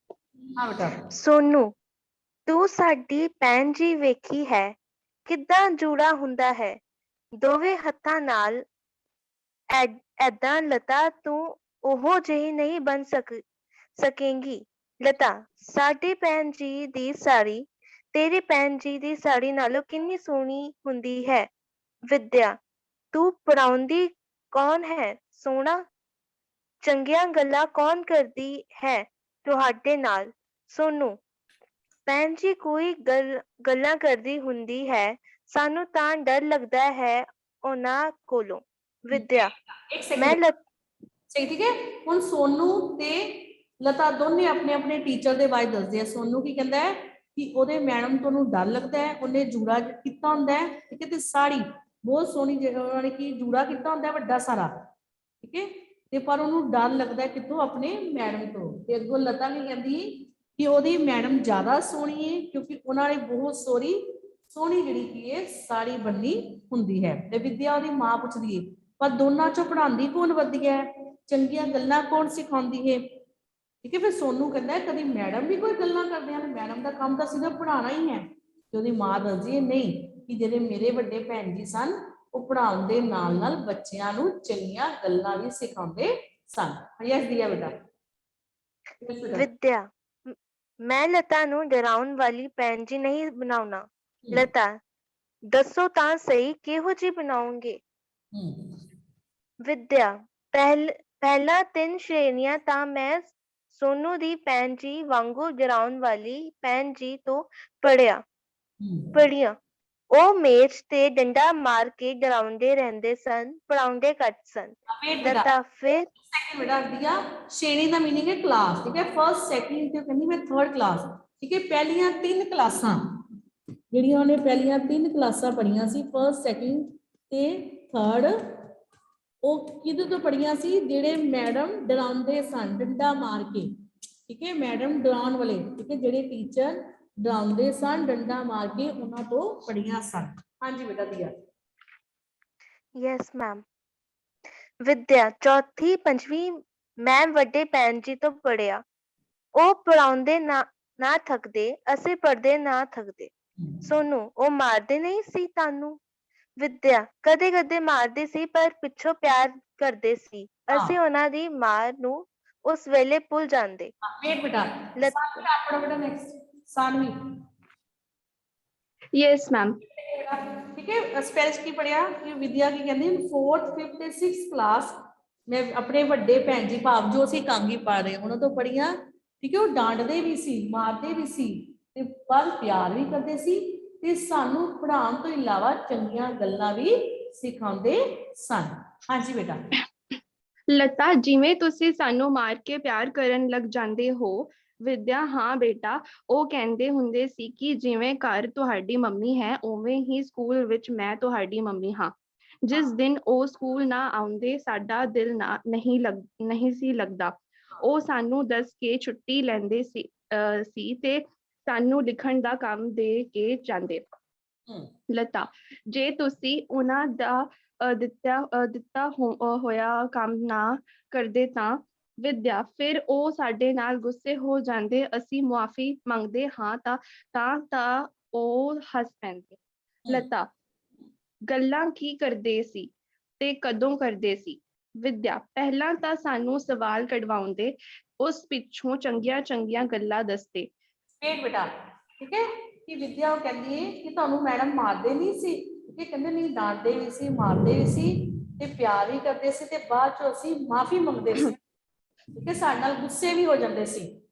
ਹਾਂ ਬੇਟਾ। ਸੋਨੂ, ਤੂੰ ਸਾਡੀ ਭੈਣ ਜੀ ਵੇਖੀ ਹੈ ਕਿੱਦਾਂ ਜੂੜਾ ਹੁੰਦਾ ਹੈ ਦੋਵੇਂ ਹੱਥਾਂ ਨਾਲ। ਏਦਾਂ ਲਤਾ ਤੂੰ ਉਹੋ ਜਿਹੀ ਨਹੀਂ ਬਣ ਸਕੇਂਗੀ। ਲਤਾ, ਸਾਡੀ ਭੈਣ ਜੀ ਦੀ ਸਾੜੀ ਤੇਰੀ ਭੈਣ ਜੀ ਦੀ ਸਾੜੀ ਨਾਲੋਂ ਕਿੰਨੀ ਸੋਹਣੀ ਹੁੰਦੀ ਹੈ। ਵਿਦਿਆ, ਤੂੰ ਪੜ੍ਹਾਉਂਦੀ ਕੌਣ ਹੈ ਸੋਹਣਾ? ਚੰਗੀਆਂ ਗੱਲਾਂ ਕੌਣ ਕਰਦੀ ਹੈ ਤੁਹਾਡੇ ਨਾਲ? ਸੋਨੂ, ਭੈਣ ਜੀ ਕੋਈ ਗੱਲਾਂ ਕਰਦੀ ਹੁੰਦੀ ਹੈ, ਸਾਨੂੰ ਤਾਂ ਡਰ ਲੱਗਦਾ ਹੈ ਉਹਨਾਂ ਕੋਲੋਂ। ਵਿਦਿਆ, ਇੱਕ ਸੈਕਿੰਡ ਮੈਂ ਸਹੀ, ਠੀਕ ਹੈ। ਹੁਣ ਸੋਨੂ ਤੇ ਲਤਾ ਦੋਨੇ ਆਪਣੇ ਆਪਣੇ ਟੀਚਰ ਦੇ ਬਾਰੇ ਦੱਸਦੇ ਆ। ਸੋਨੂ ਕੀ ਕਹਿੰਦਾ ਹੈ ਕਿ ਉਹਦੇ ਮੈਡਮ ਤੋਂ ਉਹਨੂੰ ਡਰ ਲੱਗਦਾ ਹੈ, ਉਹਨੇ ਜੂੜਾ ਕੀਤਾ ਹੁੰਦਾ ਹੈ, ਠੀਕ ਹੈ, ਤੇ ਸਾੜੀ ਬਹੁਤ ਸੋਹਣੀ ਉਹਨਾਂ ਨੇ ਕੀ ਜੂੜਾ ਕੀਤਾ ਹੁੰਦਾ ਵੱਡਾ ਸਾਰਾ, ਠੀਕ ਹੈ, ਤੇ ਪਰ ਉਹਨੂੰ ਡਰ ਲੱਗਦਾ ਕਿਤੋਂ, ਆਪਣੇ ਮੈਡਮ ਤੋਂ। ਤੇ ਅੱਗੋਂ ਲਤਾ ਕੀ ਕਹਿੰਦੀ ਕਿ ਉਹਦੀ ਮੈਡਮ ਜ਼ਿਆਦਾ ਸੋਹਣੀ ਹੈ ਕਿਉਂਕਿ ਉਹਨਾਂ ਨੇ ਬਹੁਤ ਸੋਹਣੀ ਜਿਹੜੀ ਕੀ ਹੈ ਸਾੜੀ ਬੰਨੀ ਹੁੰਦੀ ਹੈ। ਤੇ ਵਿਦਿਆ ਉਹਦੀ ਮਾਂ ਪੁੱਛਦੀ ਹੈ ਪਰ ਦੋਨਾਂ ਚੋਂ ਪੜ੍ਹਾਉਂਦੀ ਕੌਣ ਵਧੀਆ ਹੈ, ਚੰਗੀਆਂ ਗੱਲਾਂ ਕੌਣ ਸਿਖਾਉਂਦੀ ਹੈ, ਠੀਕ ਹੈ। ਫਿਰ ਸੋਨੂ ਕਹਿੰਦਾ ਕਦੀ ਮੈਡਮ ਵੀ ਕੋਈ ਗੱਲਾਂ ਕਰਦੇ ਹਨ, ਮੈਡਮ ਦਾ ਕੰਮ ਤਾਂ ਸਿਰਫ ਪੜ੍ਹਾਉਣਾ ਹੀ ਹੈ। ਤੇ ਉਹਦੀ ਮਾਂ ਦੱਸਦੀ ਹੈ ਨਹੀਂ, ਕਿ ਜਿਹੜੇ ਮੇਰੇ ਵੱਡੇ ਭੈਣ ਜੀ ਸਨ ਉਹ ਪੜ੍ਹਾਉਣ ਦੇ ਨਾਲ ਨਾਲ ਬੱਚਿਆਂ ਨੂੰ ਚੰਗੀਆਂ ਗੱਲਾਂ ਵੀ ਸਿਖਾਉਂਦੇ ਸਨ। ਯੈਸ ਦੀਆ ਬੇਟਾ। ਵਿਦਿਆ, ਮੈਂ ਲਤਾ ਨੂੰ ਡਰਾਉਣ ਵਾਲੀ ਭੈਣ ਜੀ ਨਹੀਂ ਬਣਾਉਣਾ। ਲਤਾ, ਦੱਸੋ ਤਾਂ ਸਹੀ ਕਿਹੋ ਜਿਹੀ ਬਣਾਉਂਗੇ? ਵਿਦਿਆ, ਪਹਿਲਾਂ 3 ਸ਼੍ਰੇਣੀਆਂ ਤਾਂ ਮੈਂ ਸੋਨੂ ਦੀ ਭੈਣ ਜੀ ਵਾਂਗੂ ਡਰਾਉਣ ਵਾਲੀ ਭੈਣ ਜੀ ਤੋਂ ਪੜ੍ਹੀਆਂ। ਉਹ ਮੇਜ਼ ਤੇ ਡੰਡਾ ਮਾਰ ਕੇ ਡਰਾਉਂਦੇ ਰਹਿੰਦੇ ਸਨ, ਪੜ੍ਹਾਉਂਦੇ ਘੱਟ ਸਨ। ਲਤਾ, ਫਿਰ ਬੇਟਾ ਦੀਆ, ਸ਼੍ਰੇਣੀ ਦਾ ਮੀਨਿੰਗ ਹੈ ਕਲਾਸ, ਠੀਕ ਹੈ। ਫਰਸਟ ਸੈਕਿੰਡ ਤੇ ਕਹਿੰਦੀ ਮੈਂ ਥਰਡ ਕਲਾਸ, ਠੀਕ ਹੈ। ਪਹਿਲੀਆਂ 3 ਕਲਾਸਾਂ ਜਿਹੜੀਆਂ ਉਹਨੇ ਪਹਿਲੀਆਂ 3 ਕਲਾਸਾਂ ਪੜ੍ਹੀਆਂ ਸੀ, ਫਰਸਟ ਸੈਕਿੰਡ ਤੇ ਥਰਡ, ਉਹ ਕਿਹਦੇ ਤੋਂ ਪੜ੍ਹੀਆਂ ਸੀ? ਜਿਹੜੇ ਮੈਡਮ ਡਰਾਉਂਦੇ ਸਨ ਡੰਡਾ ਮਾਰ ਕੇ, ਠੀਕ ਹੈ, ਮੈਡਮ ਡਰਾਉਣ ਵਾਲੇ, ਠੀਕ ਹੈ, ਜਿਹੜੇ ਟੀਚਰ ਡਰਾਉਂਦੇ ਸਨ ਡੰਡਾ ਮਾਰ ਕੇ, ਉਹਨਾਂ ਤੋਂ ਪੜ੍ਹੀਆਂ ਸਨ। ਹਾਂਜੀ ਬੇਟਾ ਦੀਆ। Yes ma'am. ਵਿਦਿਆ, ਚੌਥੀ ਪੰਜਵੀਂ ਮੈਂ ਵੱਡੇ ਭੈਣ ਜੀ ਤੋਂ ਪੜ੍ਹਿਆ। ਉਹ ਪੜ੍ਹਾਉਂਦੇ ਨਾ ਥੱਕਦੇ, ਅਸੀਂ ਪੜ੍ਹਦੇ ਨਾ ਥੱਕਦੇ। ਸੋਨੂ, ਉਹ ਮਾਰਦੇ ਨਹੀਂ ਸੀ ਤੁਹਾਨੂੰ? ਵਿਦਿਆ, ਕਦੇ ਕਦੇ ਮਾਰਦੇ ਸੀ ਪਰ ਪਿੱਛੋਂ ਪਿਆਰ ਕਰਦੇ ਸੀ, ਅਸੀਂ ਉਹਨਾਂ ਦੀ ਮਾਰ ਨੂੰ ਉਸ ਵੇਲੇ ਭੁੱਲ ਜਾਂਦੇ। ਵੇਟ ਬੇਟਾ, ਸਾਨਵੀ ਆਪ ਪੜੋ ਬੇਟਾ ਨੈਕਸਟ। ਸਾਨਵੀ। Yes, ma'am. ठीक है, स्पेलिंग की पढ़िया कि विद्या की कहती 4th 5th ਤੇ 6th ਕਲਾਸ ਮੈਂ ਆਪਣੇ ਵੱਡੇ ਭੈਣ ਜੀ ਭਾਵ ਜੋ ਅਸੀਂ ਕਾਂਗੀ ਪਾ ਰਹੇ ਉਹਨਾਂ ਤੋਂ ਪੜੀਆਂ, ਠੀਕ ਹੈ। ਉਹ ਡਾਂਟਦੇ ਵੀ ਸੀ, ਮਾਰਦੇ ਵੀ ਸੀ, ਤੇ ਪਰ ਪਿਆਰ ਵੀ ਕਰਦੇ ਸੀ, ਤੇ ਸਾਨੂੰ ਪੜ੍ਹਾਉਣ ਤੋਂ ਇਲਾਵਾ ਚੰਗੀਆਂ ਗੱਲਾਂ ਵੀ ਸਿਖਾਉਂਦੇ ਸਨ। ਹਾਂਜੀ ਬੇਟਾ। ਲਤਾ, ਜਿਵੇਂ ਤੁਸੀਂ ਸਾਨੂੰ ਮਾਰ ਕੇ ਪਿਆਰ ਕਰਨ ਲੱਗ ਜਾਂਦੇ ਹੋ। ਵਿਦਿਆ, ਹਾਂ ਬੇਟਾ, ਉਹ ਕਹਿੰਦੇ ਹੁੰਦੇ ਸੀ ਕਿ ਜਿਵੇਂ ਘਰ ਤੁਹਾਡੀ ਮੰਮੀ ਹੈ ਉਵੇਂ ਹੀ ਸਕੂਲ ਵਿੱਚ ਮੈਂ ਤੁਹਾਡੀ ਮੰਮੀ ਹਾਂ। ਜਿਸ ਦਿਨ ਉਹ ਸਕੂਲ ਨਾ ਆਉਂਦੇ ਸਾਡਾ ਦਿਲ ਨਹੀਂ ਸੀ ਲੱਗਦਾ। ਉਹ ਸਾਨੂੰ ਦੱਸ ਕੇ ਛੁੱਟੀ ਲੈਂਦੇ ਸੀ ਤੇ ਸਾਨੂੰ ਲਿਖਣ ਦਾ ਕੰਮ ਦੇ ਕੇ ਜਾਂਦੇ। ਲਤਾ, ਜੇ ਤੁਸੀਂ ਉਹਨਾਂ ਦਾ ਦਿੱਤਾ ਹੋਇਆ ਕੰਮ ਨਾ ਕਰਦੇ ਤਾਂ? ਵਿਦਿਆ, ਫਿਰ ਉਹ ਸਾਡੇ ਨਾਲ ਗੁੱਸੇ ਹੋ ਜਾਂਦੇ, ਅਸੀਂ ਮੁਆਫੀ ਮੰਗਦੇ ਹਾਂ ਤਾਂ ਉਹ ਹੱਸ ਪੈਂਦੇ। ਲਤਾ, ਗੱਲਾਂ ਕੀ ਕਰਦੇ ਸੀ ਤੇ ਕਦੋਂ ਕਰਦੇ ਸੀ? ਵਿਦਿਆ, ਪਹਿਲਾਂ ਤਾਂ ਸਾਨੂੰ ਸਵਾਲ ਕਢਵਾਉਂਦੇ, ਉਸ ਪਿੱਛੋਂ ਚੰਗੀਆਂ ਚੰਗੀਆਂ ਗੱਲਾਂ ਦੱਸਦੇ। ਵੇਟ ਬੇਟਾ, ਠੀਕ ਹੈ, ਕਿ ਵਿਦਿਆ ਉਹ ਕਹਿੰਦੀ ਹੈ ਕਿ ਤੁਹਾਨੂੰ ਮੈਡਮ ਮਾਰਦੇ ਨਹੀਂ ਸੀ, ਇਹ ਕਹਿੰਦੇ ਨਹੀਂ, ਡਾਂਟਦੇ ਵੀ ਸੀ, ਮਾਰਦੇ ਵੀ ਸੀ, ਤੇ ਪਿਆਰ ਵੀ ਕਰਦੇ ਸੀ, ਤੇ ਬਾਅਦ ਚੋਂ ਅਸੀਂ ਮਾਫੀ ਮੰਗਦੇ ਸੀ, ਠੀਕ ਹੈ, ਸਾਡੇ ਨਾਲ ਗੁੱਸੇ ਵੀ ਹੋ ਜਾਂਦੇ ਸੀ,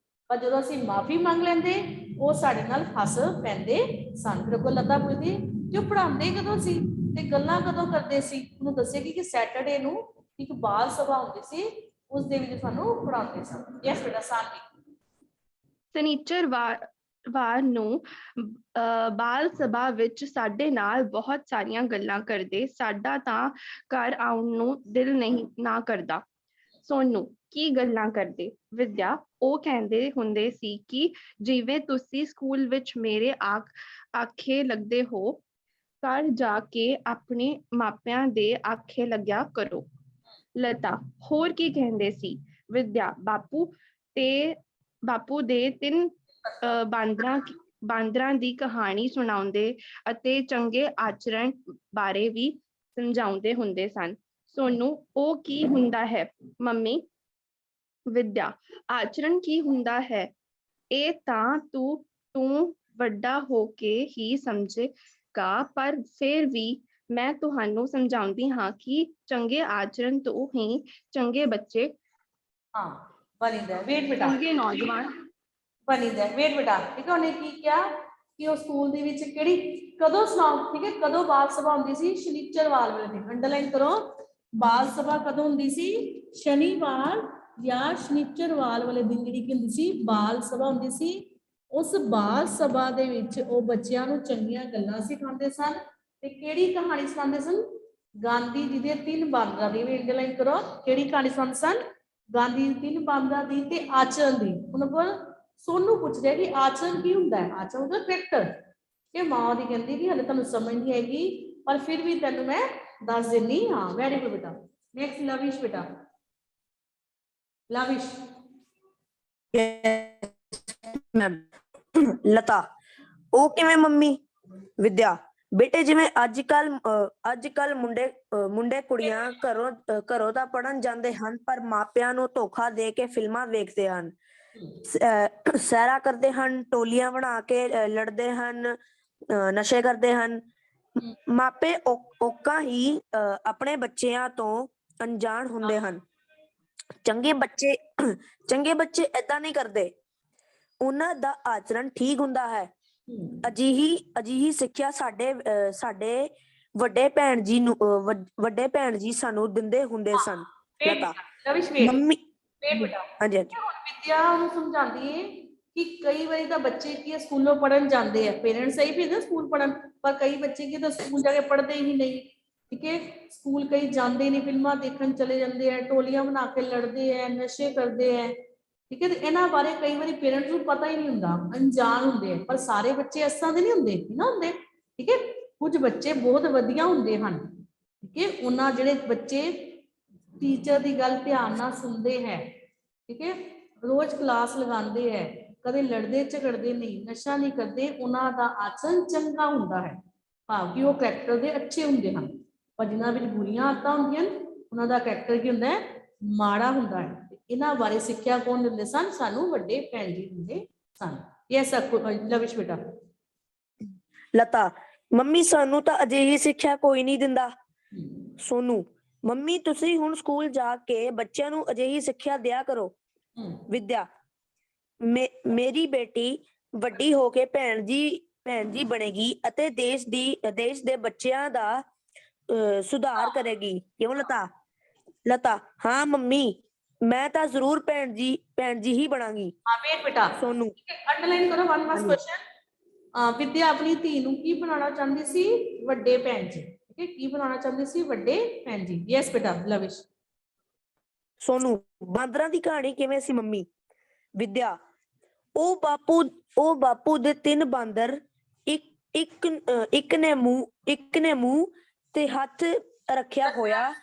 ਪਰ ਜਦੋਂ ਅਸੀਂ ਮਾਫੀ ਮੰਗ ਲੈਂਦੇ ਉਹ ਸਾਡੇ ਨਾਲ ਹੱਸ ਪੈਂਦੇ ਸਨ। ਫਿਰ ਅੱਗੋਂ ਲਤਾ ਪੁੱਛਦੀ ਕਿ ਉਹ ਪੜ੍ਹਾਉਂਦੇ ਕਦੋਂ ਸੀ ਤੇ ਗੱਲਾਂ ਕਦੋਂ ਕਰਦੇ ਸੀ? ਉਹਨੂੰ ਦੱਸੇਗੀ ਕਿ ਸੈਟਰਡੇ ਨੂੰ ਇੱਕ ਬਾਲ ਸਭਾ ਹੁੰਦੀ ਸੀ, ਉਸ ਦੇ ਵਿੱਚ ਸਾਨੂੰ ਪੜ੍ਹਾਉਂਦੇ ਸਨ। ਯੈਸ ਬੇਟਾ। ਸਾਨਵੀ। ਸ਼ਨੀਚਰਵਾਰ ਨੂੰ ਬਾਲ ਸਭਾ ਵਿੱਚ ਸਾਡੇ ਨਾਲ ਬਹੁਤ ਸਾਰੀਆਂ ਗੱਲਾਂ ਕਰਦੇ, ਸਾਡਾ ਤਾਂ ਘਰ ਆਉਣ ਨੂੰ ਦਿਲ ਨਾ ਕਰਦਾ। ਸੋਨੂੰ ਕੀ ਗੱਲਾਂ ਕਰਦੇ? ਵਿਦਿਆ ਉਹ ਕਹਿੰਦੇ ਹੁੰਦੇ ਸੀ ਕਿ ਜਿਵੇਂ ਤੁਸੀਂ ਸਕੂਲ ਵਿੱਚ ਮੇਰੇ ਆਖੇ ਲੱਗਦੇ ਹੋ, ਘਰ ਜਾ ਕੇ ਆਪਣੇ ਮਾਪਿਆਂ ਦੇ ਆਖੇ ਲੱਗਿਆ ਕਰੋ। ਲਤਾ ਹੋਰ ਕੀ ਕਹਿੰਦੇ ਸੀ? ਵਿਦਿਆ ਬਾਪੂ ਦੇ ਤਿੰਨ ਬਾਂਦਰਾਂ ਦੀ ਕਹਾਣੀ ਸੁਣਾਉਂਦੇ ਅਤੇ ਚੰਗੇ ਆਚਰਣ ਬਾਰੇ ਵੀ ਸਮਝਾਉਂਦੇ ਹੁੰਦੇ ਸਨ। ਸੋਨੂੰ ਉਹ ਕੀ ਹੁੰਦਾ ਹੈ ਮੰਮੀ? ਵਿਦਿਆ ਆਚਰਣ ਕੀ ਹੁੰਦਾ ਹੈ? ਇਹ ਤਾਂ ਤੂੰ ਵੱਡਾ ਹੋ ਕੇ ਹੀ ਸਮਝੇਗਾ, ਪਰ ਫਿਰ ਵੀ ਮੈਂ ਤੁਹਾਨੂੰ ਸਮਝਾਉਂਦੀ ਹਾਂ ਕਿ ਚੰਗੇ ਆਚਰਣ ਤੋਂ ਹੀ ਚੰਗੇ ਬੱਚੇ, ਹਾਂ ਬਣੀਦਾ। ਵੇਟ ਬੇਟਾ, ਚੰਗੇ ਨੌਜਵਾਨ ਬਣੀਦਾ। ਵੇਟ ਬੇਟਾ, ਠੀਕ ਹੈ। ਉਹਨੇ ਕੀ ਕਿਹਾ ਕਿ ਉਹ ਸਕੂਲ ਦੇ ਵਿੱਚ ਕਿਹੜੀ ਕਦੋਂ ਸੁਣਾਓ, ਠੀਕ ਹੈ, ਕਦੋਂ ਬਾਲ ਸਭਾ ਹੁੰਦੀ ਸੀ? ਸ਼ਨੀਚਰਵਾਰ ਵਾਲੇ ਦਿਨ। ਅੰਡਰਲਾਈਨ ਕਰੋ, ਬਾਲ ਸਭਾ ਕਦੋਂ ਹੁੰਦੀ ਸੀ? ਸ਼ਨੀਵਾਰ ਜਾਂ ਸ਼ਨੀਚਰਵਾਰ ਵਾਲੇ ਦਿਨ ਜਿਹੜੀ ਕੀ ਹੁੰਦੀ ਸੀ? ਬਾਲ ਸਭਾ ਹੁੰਦੀ ਸੀ। ਉਸ ਬਾਲ ਸਭਾ ਦੇ ਵਿੱਚ ਉਹ ਬੱਚਿਆਂ ਨੂੰ ਚੰਗੀਆਂ ਗੱਲਾਂ ਸਿਖਾਉਂਦੇ ਸਨ ਤੇ ਕਿਹੜੀ ਕਹਾਣੀ ਸੁਣਾਉਂਦੇ ਸਨ? ਗਾਂਧੀ ਜੀ ਦੇ 3 ਬਾਂਦਰਾਂ ਦੀ। ਵੀ ਅੰਡਰਲਾਈਨ ਕਰੋ, ਕਿਹੜੀ ਕਹਾਣੀ ਸੁਣਾਉਂਦੇ ਸਨ? ਗਾਂਧੀ ਦੀ 3 ਬਾਂਦਰਾਂ ਦੀ ਤੇ ਆਚਰਣ ਦੀ। ਉਹਨਾਂ ਕੋਲ ਸੋਨੂੰ ਪੁੱਛ ਰਿਹਾ ਕਿ ਆਚਰਣ ਕੀ ਹੁੰਦਾ ਹੈ? ਆਚਰਣ ਹੁੰਦਾ ਕਰੈਕਟਰ। ਇਹ ਮਾਂ ਦੀ ਕਹਿੰਦੀ ਕਿ ਹਲੇ ਤੁਹਾਨੂੰ ਸਮਝ ਨਹੀਂ ਆਏਗੀ, ਪਰ ਫਿਰ ਵੀ ਤੈਨੂੰ ਮੈਂ ਦੱਸ ਦਿੰਨੀ ਹਾਂ। ਵੈਰੀ ਗੁੱਡ ਬੇਟਾ। ਨੈਕਸਟ ਲਵਿਸ਼ ਬੇਟਾ, ਲਵਿਸ਼। ਮੈਮ ਲਤਾ ਉਹ ਕਿਵੇਂ ਮੰਮੀ? ਵਿਦਿਆ ਬੇਟੇ ਜਿਵੇਂ ਅੱਜ ਕੱਲ ਮੁੰਡੇ ਕੁੜੀਆਂ ਘਰੋਂ ਤਾਂ ਪੜਨ ਜਾਂਦੇ ਹਨ, ਪਰ ਮਾਪਿਆਂ ਨੂੰ ਧੋਖਾ ਦੇ ਕੇ ਫਿਲਮਾਂ ਵੇਖਦੇ ਹਨ, ਸੈਰਾਂ ਕਰਦੇ ਹਨ, ਟੋਲੀਆਂ ਬਣਾ ਕੇ ਲੜਦੇ ਹਨ, ਨਸ਼ੇ ਕਰਦੇ ਹਨ। ਮਾਪੇ ਔਕਾ ਹੀ ਆਪਣੇ ਬੱਚਿਆਂ ਤੋਂ ਅਣਜਾਣ ਹੁੰਦੇ ਹਨ। ਚੰਗੇ ਬੱਚੇ ਏਦਾਂ ਨਹੀਂ ਕਰਦੇ, ਉਹਨਾਂ ਦਾ ਆਚਰਣ ਠੀਕ ਹੁੰਦਾ ਹੈ। ਅਜਿਹੀ ਸਿੱਖਿਆ ਸਾਡੇ ਵੱਡੇ ਭੈਣ ਜੀ ਸਾਨੂੰ ਦਿੰਦੇ ਹੁੰਦੇ ਸਨ। ਲਤਾ ਲਵਿਸ਼ ਵੇਟ ਮੰਮੀ ਬੇਟਾ। ਹਾਂਜੀ ਹੁਣ ਵਿਦਿਆ ਨੂੰ ਸਮਝਾਉਂਦੀ ਹੈ ਕਿ ਕਈ ਵਾਰੀ ਤਾਂ ਬੱਚੇ ਕੀ ਸਕੂਲੋਂ ਪੜਨ ਜਾਂਦੇ ਆ, ਪੇਰੈਂਟਸ ਸਹੀ ਭੇਜਦੇ ਸਕੂਲ ਪੜਨ, ਪਰ ਕਈ ਬੱਚੇ ਕੀ ਤਾਂ ਸਕੂਲ ਜਾ ਕੇ ਪੜ੍ਹਦੇ ਹੀ ਨਹੀਂ। ਠੀਕ ਹੈ, ਸਕੂਲ ਕਈ ਜਾਂਦੇ ਨਹੀਂ, ਫਿਲਮਾਂ ਦੇਖਣ ਚਲੇ ਜਾਂਦੇ ਆ, ਟੋਲੀਆਂ ਬਣਾ ਕੇ ਲੜਦੇ ਆ, ਨਸ਼ੇ ਕਰਦੇ ਆ। ਠੀਕ ਹੈ, ਤੇ ਇਹਨਾਂ ਬਾਰੇ ਕਈ ਵਾਰੀ ਪੇਰੈਂਟਸ ਨੂੰ ਪਤਾ ਹੀ ਨਹੀਂ ਹੁੰਦਾ, ਅਣਜਾਣ ਹੁੰਦੇ ਆ। ਪਰ ਸਾਰੇ ਬੱਚੇ ਇਸ ਤਰ੍ਹਾਂ ਦੇ ਨਹੀਂ ਹੁੰਦੇ ਨਾ ਹੁੰਦੇ। ਠੀਕ ਹੈ, ਕੁਝ ਬੱਚੇ ਬਹੁਤ ਵਧੀਆ ਹੁੰਦੇ ਹਨ। ਠੀਕ ਹੈ, ਉਹਨਾਂ ਜਿਹੜੇ ਬੱਚੇ ਟੀਚਰ ਦੀ ਗੱਲ ਧਿਆਨ ਨਾਲ ਸੁਣਦੇ ਹੈ, ਠੀਕ ਹੈ, ਰੋਜ਼ ਕਲਾਸ ਲਗਾਉਂਦੇ ਹੈ, ਕਦੇ ਲੜਦੇ ਝਗੜਦੇ ਨਹੀਂ, ਨਸ਼ਾ ਨਹੀਂ ਕਰਦੇ, ਉਹਨਾਂ ਦਾ ਆਚਰਣ ਚੰਗਾ ਹੁੰਦਾ ਹੈ, ਭਾਵ ਕਿ ਉਹ ਕਰੈਕਟਰ ਦੇ ਅੱਛੇ ਹੁੰਦੇ ਹਨ। ਪਰ ਜਿਨ੍ਹਾਂ ਵਿੱਚ ਬੁਰੀਆਂ ਆਦਤਾਂ ਹੁੰਦੀਆਂ ਉਹਨਾਂ ਦਾ ਕਰੈਕਟਰ ਕੀ ਹੁੰਦਾ ਹੈ? ਮਾੜਾ ਹੁੰਦਾ ਹੈ। ਇਹਨਾਂ ਬਾਰੇ ਸਿੱਖਿਆ ਕੌਣ ਦਿੰਦੇ ਸਨ? ਸਾਨੂੰ ਵੱਡੇ ਭੈਣ ਜੀ ਦਿੰਦੇ ਸਨ। ਯੈਸ ਲਵਿਸ਼ ਬੇਟਾ। ਲਤਾ ਮੰਮੀ ਸਾਨੂੰ ਤਾਂ ਅਜਿਹੀ ਸਿੱਖਿਆ ਕੋਈ ਨਹੀਂ ਦਿੰਦਾ। ਸੋਨੂੰ ਮੰਮੀ ਤੁਸੀਂ ਹੁਣ ਸਕੂਲ ਜਾ ਕੇ ਬੱਚਿਆਂ ਨੂੰ ਅਜਿਹੀ ਸਿੱਖਿਆ ਦਿਆ ਕਰੋ। ਵਿਦਿਆ ਮੇਰੀ ਬੇਟੀ ਵੱਡੀ ਹੋ ਕੇ ਭੈਣ ਜੀ ਬਣੇਗੀ ਅਤੇ ਦੇਸ਼ ਦੇ ਬੱਚਿਆਂ ਦਾ ਸੁਧਾਰ ਕਰੇਗੀ। ਕਿਉਂ ਲਤਾ ਹਾਂ ਮੰਮੀ, ਮੈਂ ਤਾਂ ਜ਼ਰੂਰ ਭੈਣ ਜੀ ਹੀ ਬਣਾਂਗੀ। ਹਾਂ ਵੇਟ ਬੇਟਾ, ਸੋਨੂੰ ਅੰਡਰਲਾਈਨ ਕਰੋ ਵਨ ਲਾਸਟ ਕੁਐਸਚਨ। ਵਿਦਿਆ ਆਪਣੀ ਧੀ ਨੂੰ ਕੀ ਬਣਾਉਣਾ ਚਾਹੁੰਦੀ ਸੀ? ਵੱਡੇ ਭੈਣ ਜੀ। ਠੀਕ ਹੈ, ਕੀ ਬਣਾਉਣਾ ਚਾਹੁੰਦੀ ਸੀ? ਵੱਡੇ ਭੈਣ ਜੀ। ਯੈਸ ਬੇਟਾ ਲਵਿਸ਼। ਸੋਨੂੰ ਬਾਂਦਰਾਂ ਦੀ ਕਹਾਣੀ ਕਿਵੇਂ ਸੀ ਮੰਮੀ? ਵਿਦਿਆ ਉਹ ਬਾਪੂ ਦੇ 3 ਬਾਂਦਰ, ਇੱਕ ਨੇ ਮੂੰਹ ਤੇ ਹੱਥ ਰੱਖਿਆ ਹੋਇਆ,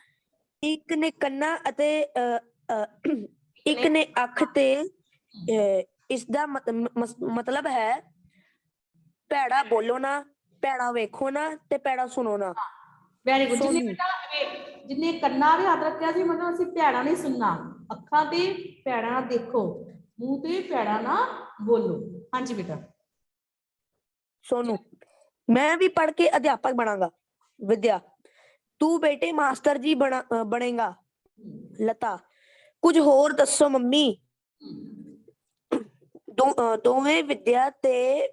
ਇੱਕ ਨੇ ਕੰਨਾਂ ਅਤੇ ਇੱਕ ਨੇ ਅੱਖ ਤੇ। ਇਸ ਦਾ ਮਤਲਬ ਹੈ ਭੈੜਾ ਬੋਲੋ ਨਾ, ਭੈੜਾ ਵੇਖੋ ਨਾ ਤੇ ਭੈੜਾ ਸੁਣੋ ਨਾ। Very good. ਜਿੰਨੇ ਕੰਨਾਂ ਦੇ ਹੱਥ ਰੱਖਿਆ ਸੀ, ਮਤਲਬ ਅਸੀਂ ਭੈੜਾ ਨਹੀਂ ਸੁਣਨਾ, ਅੱਖਾਂ ਤੇ ਭੈੜਾ ਨਾ ਦੇਖੋ, ਮੂੰਹ ਤੇ ਭੈੜਾ ਨਾ ਬੋਲੋ। ਹਾਂਜੀ ਬੇਟਾ। ਸੋਨੂੰ ਮੈਂ ਵੀ ਪੜ੍ਹ ਕੇ ਅਧਿਆਪਕ ਬਣਾਂਗਾ। ਵਿਦਿਆ ਤੂੰ ਬੇਟੇ ਮਾਸਟਰ ਜੀ ਬਣੇਗਾ। ਲਤਾ ਕੁਝ ਹੋਰ ਦੱਸੋ ਮੰਮੀ? ਦੋਵੇਂ ਵਿਦਿਆ ਤੇ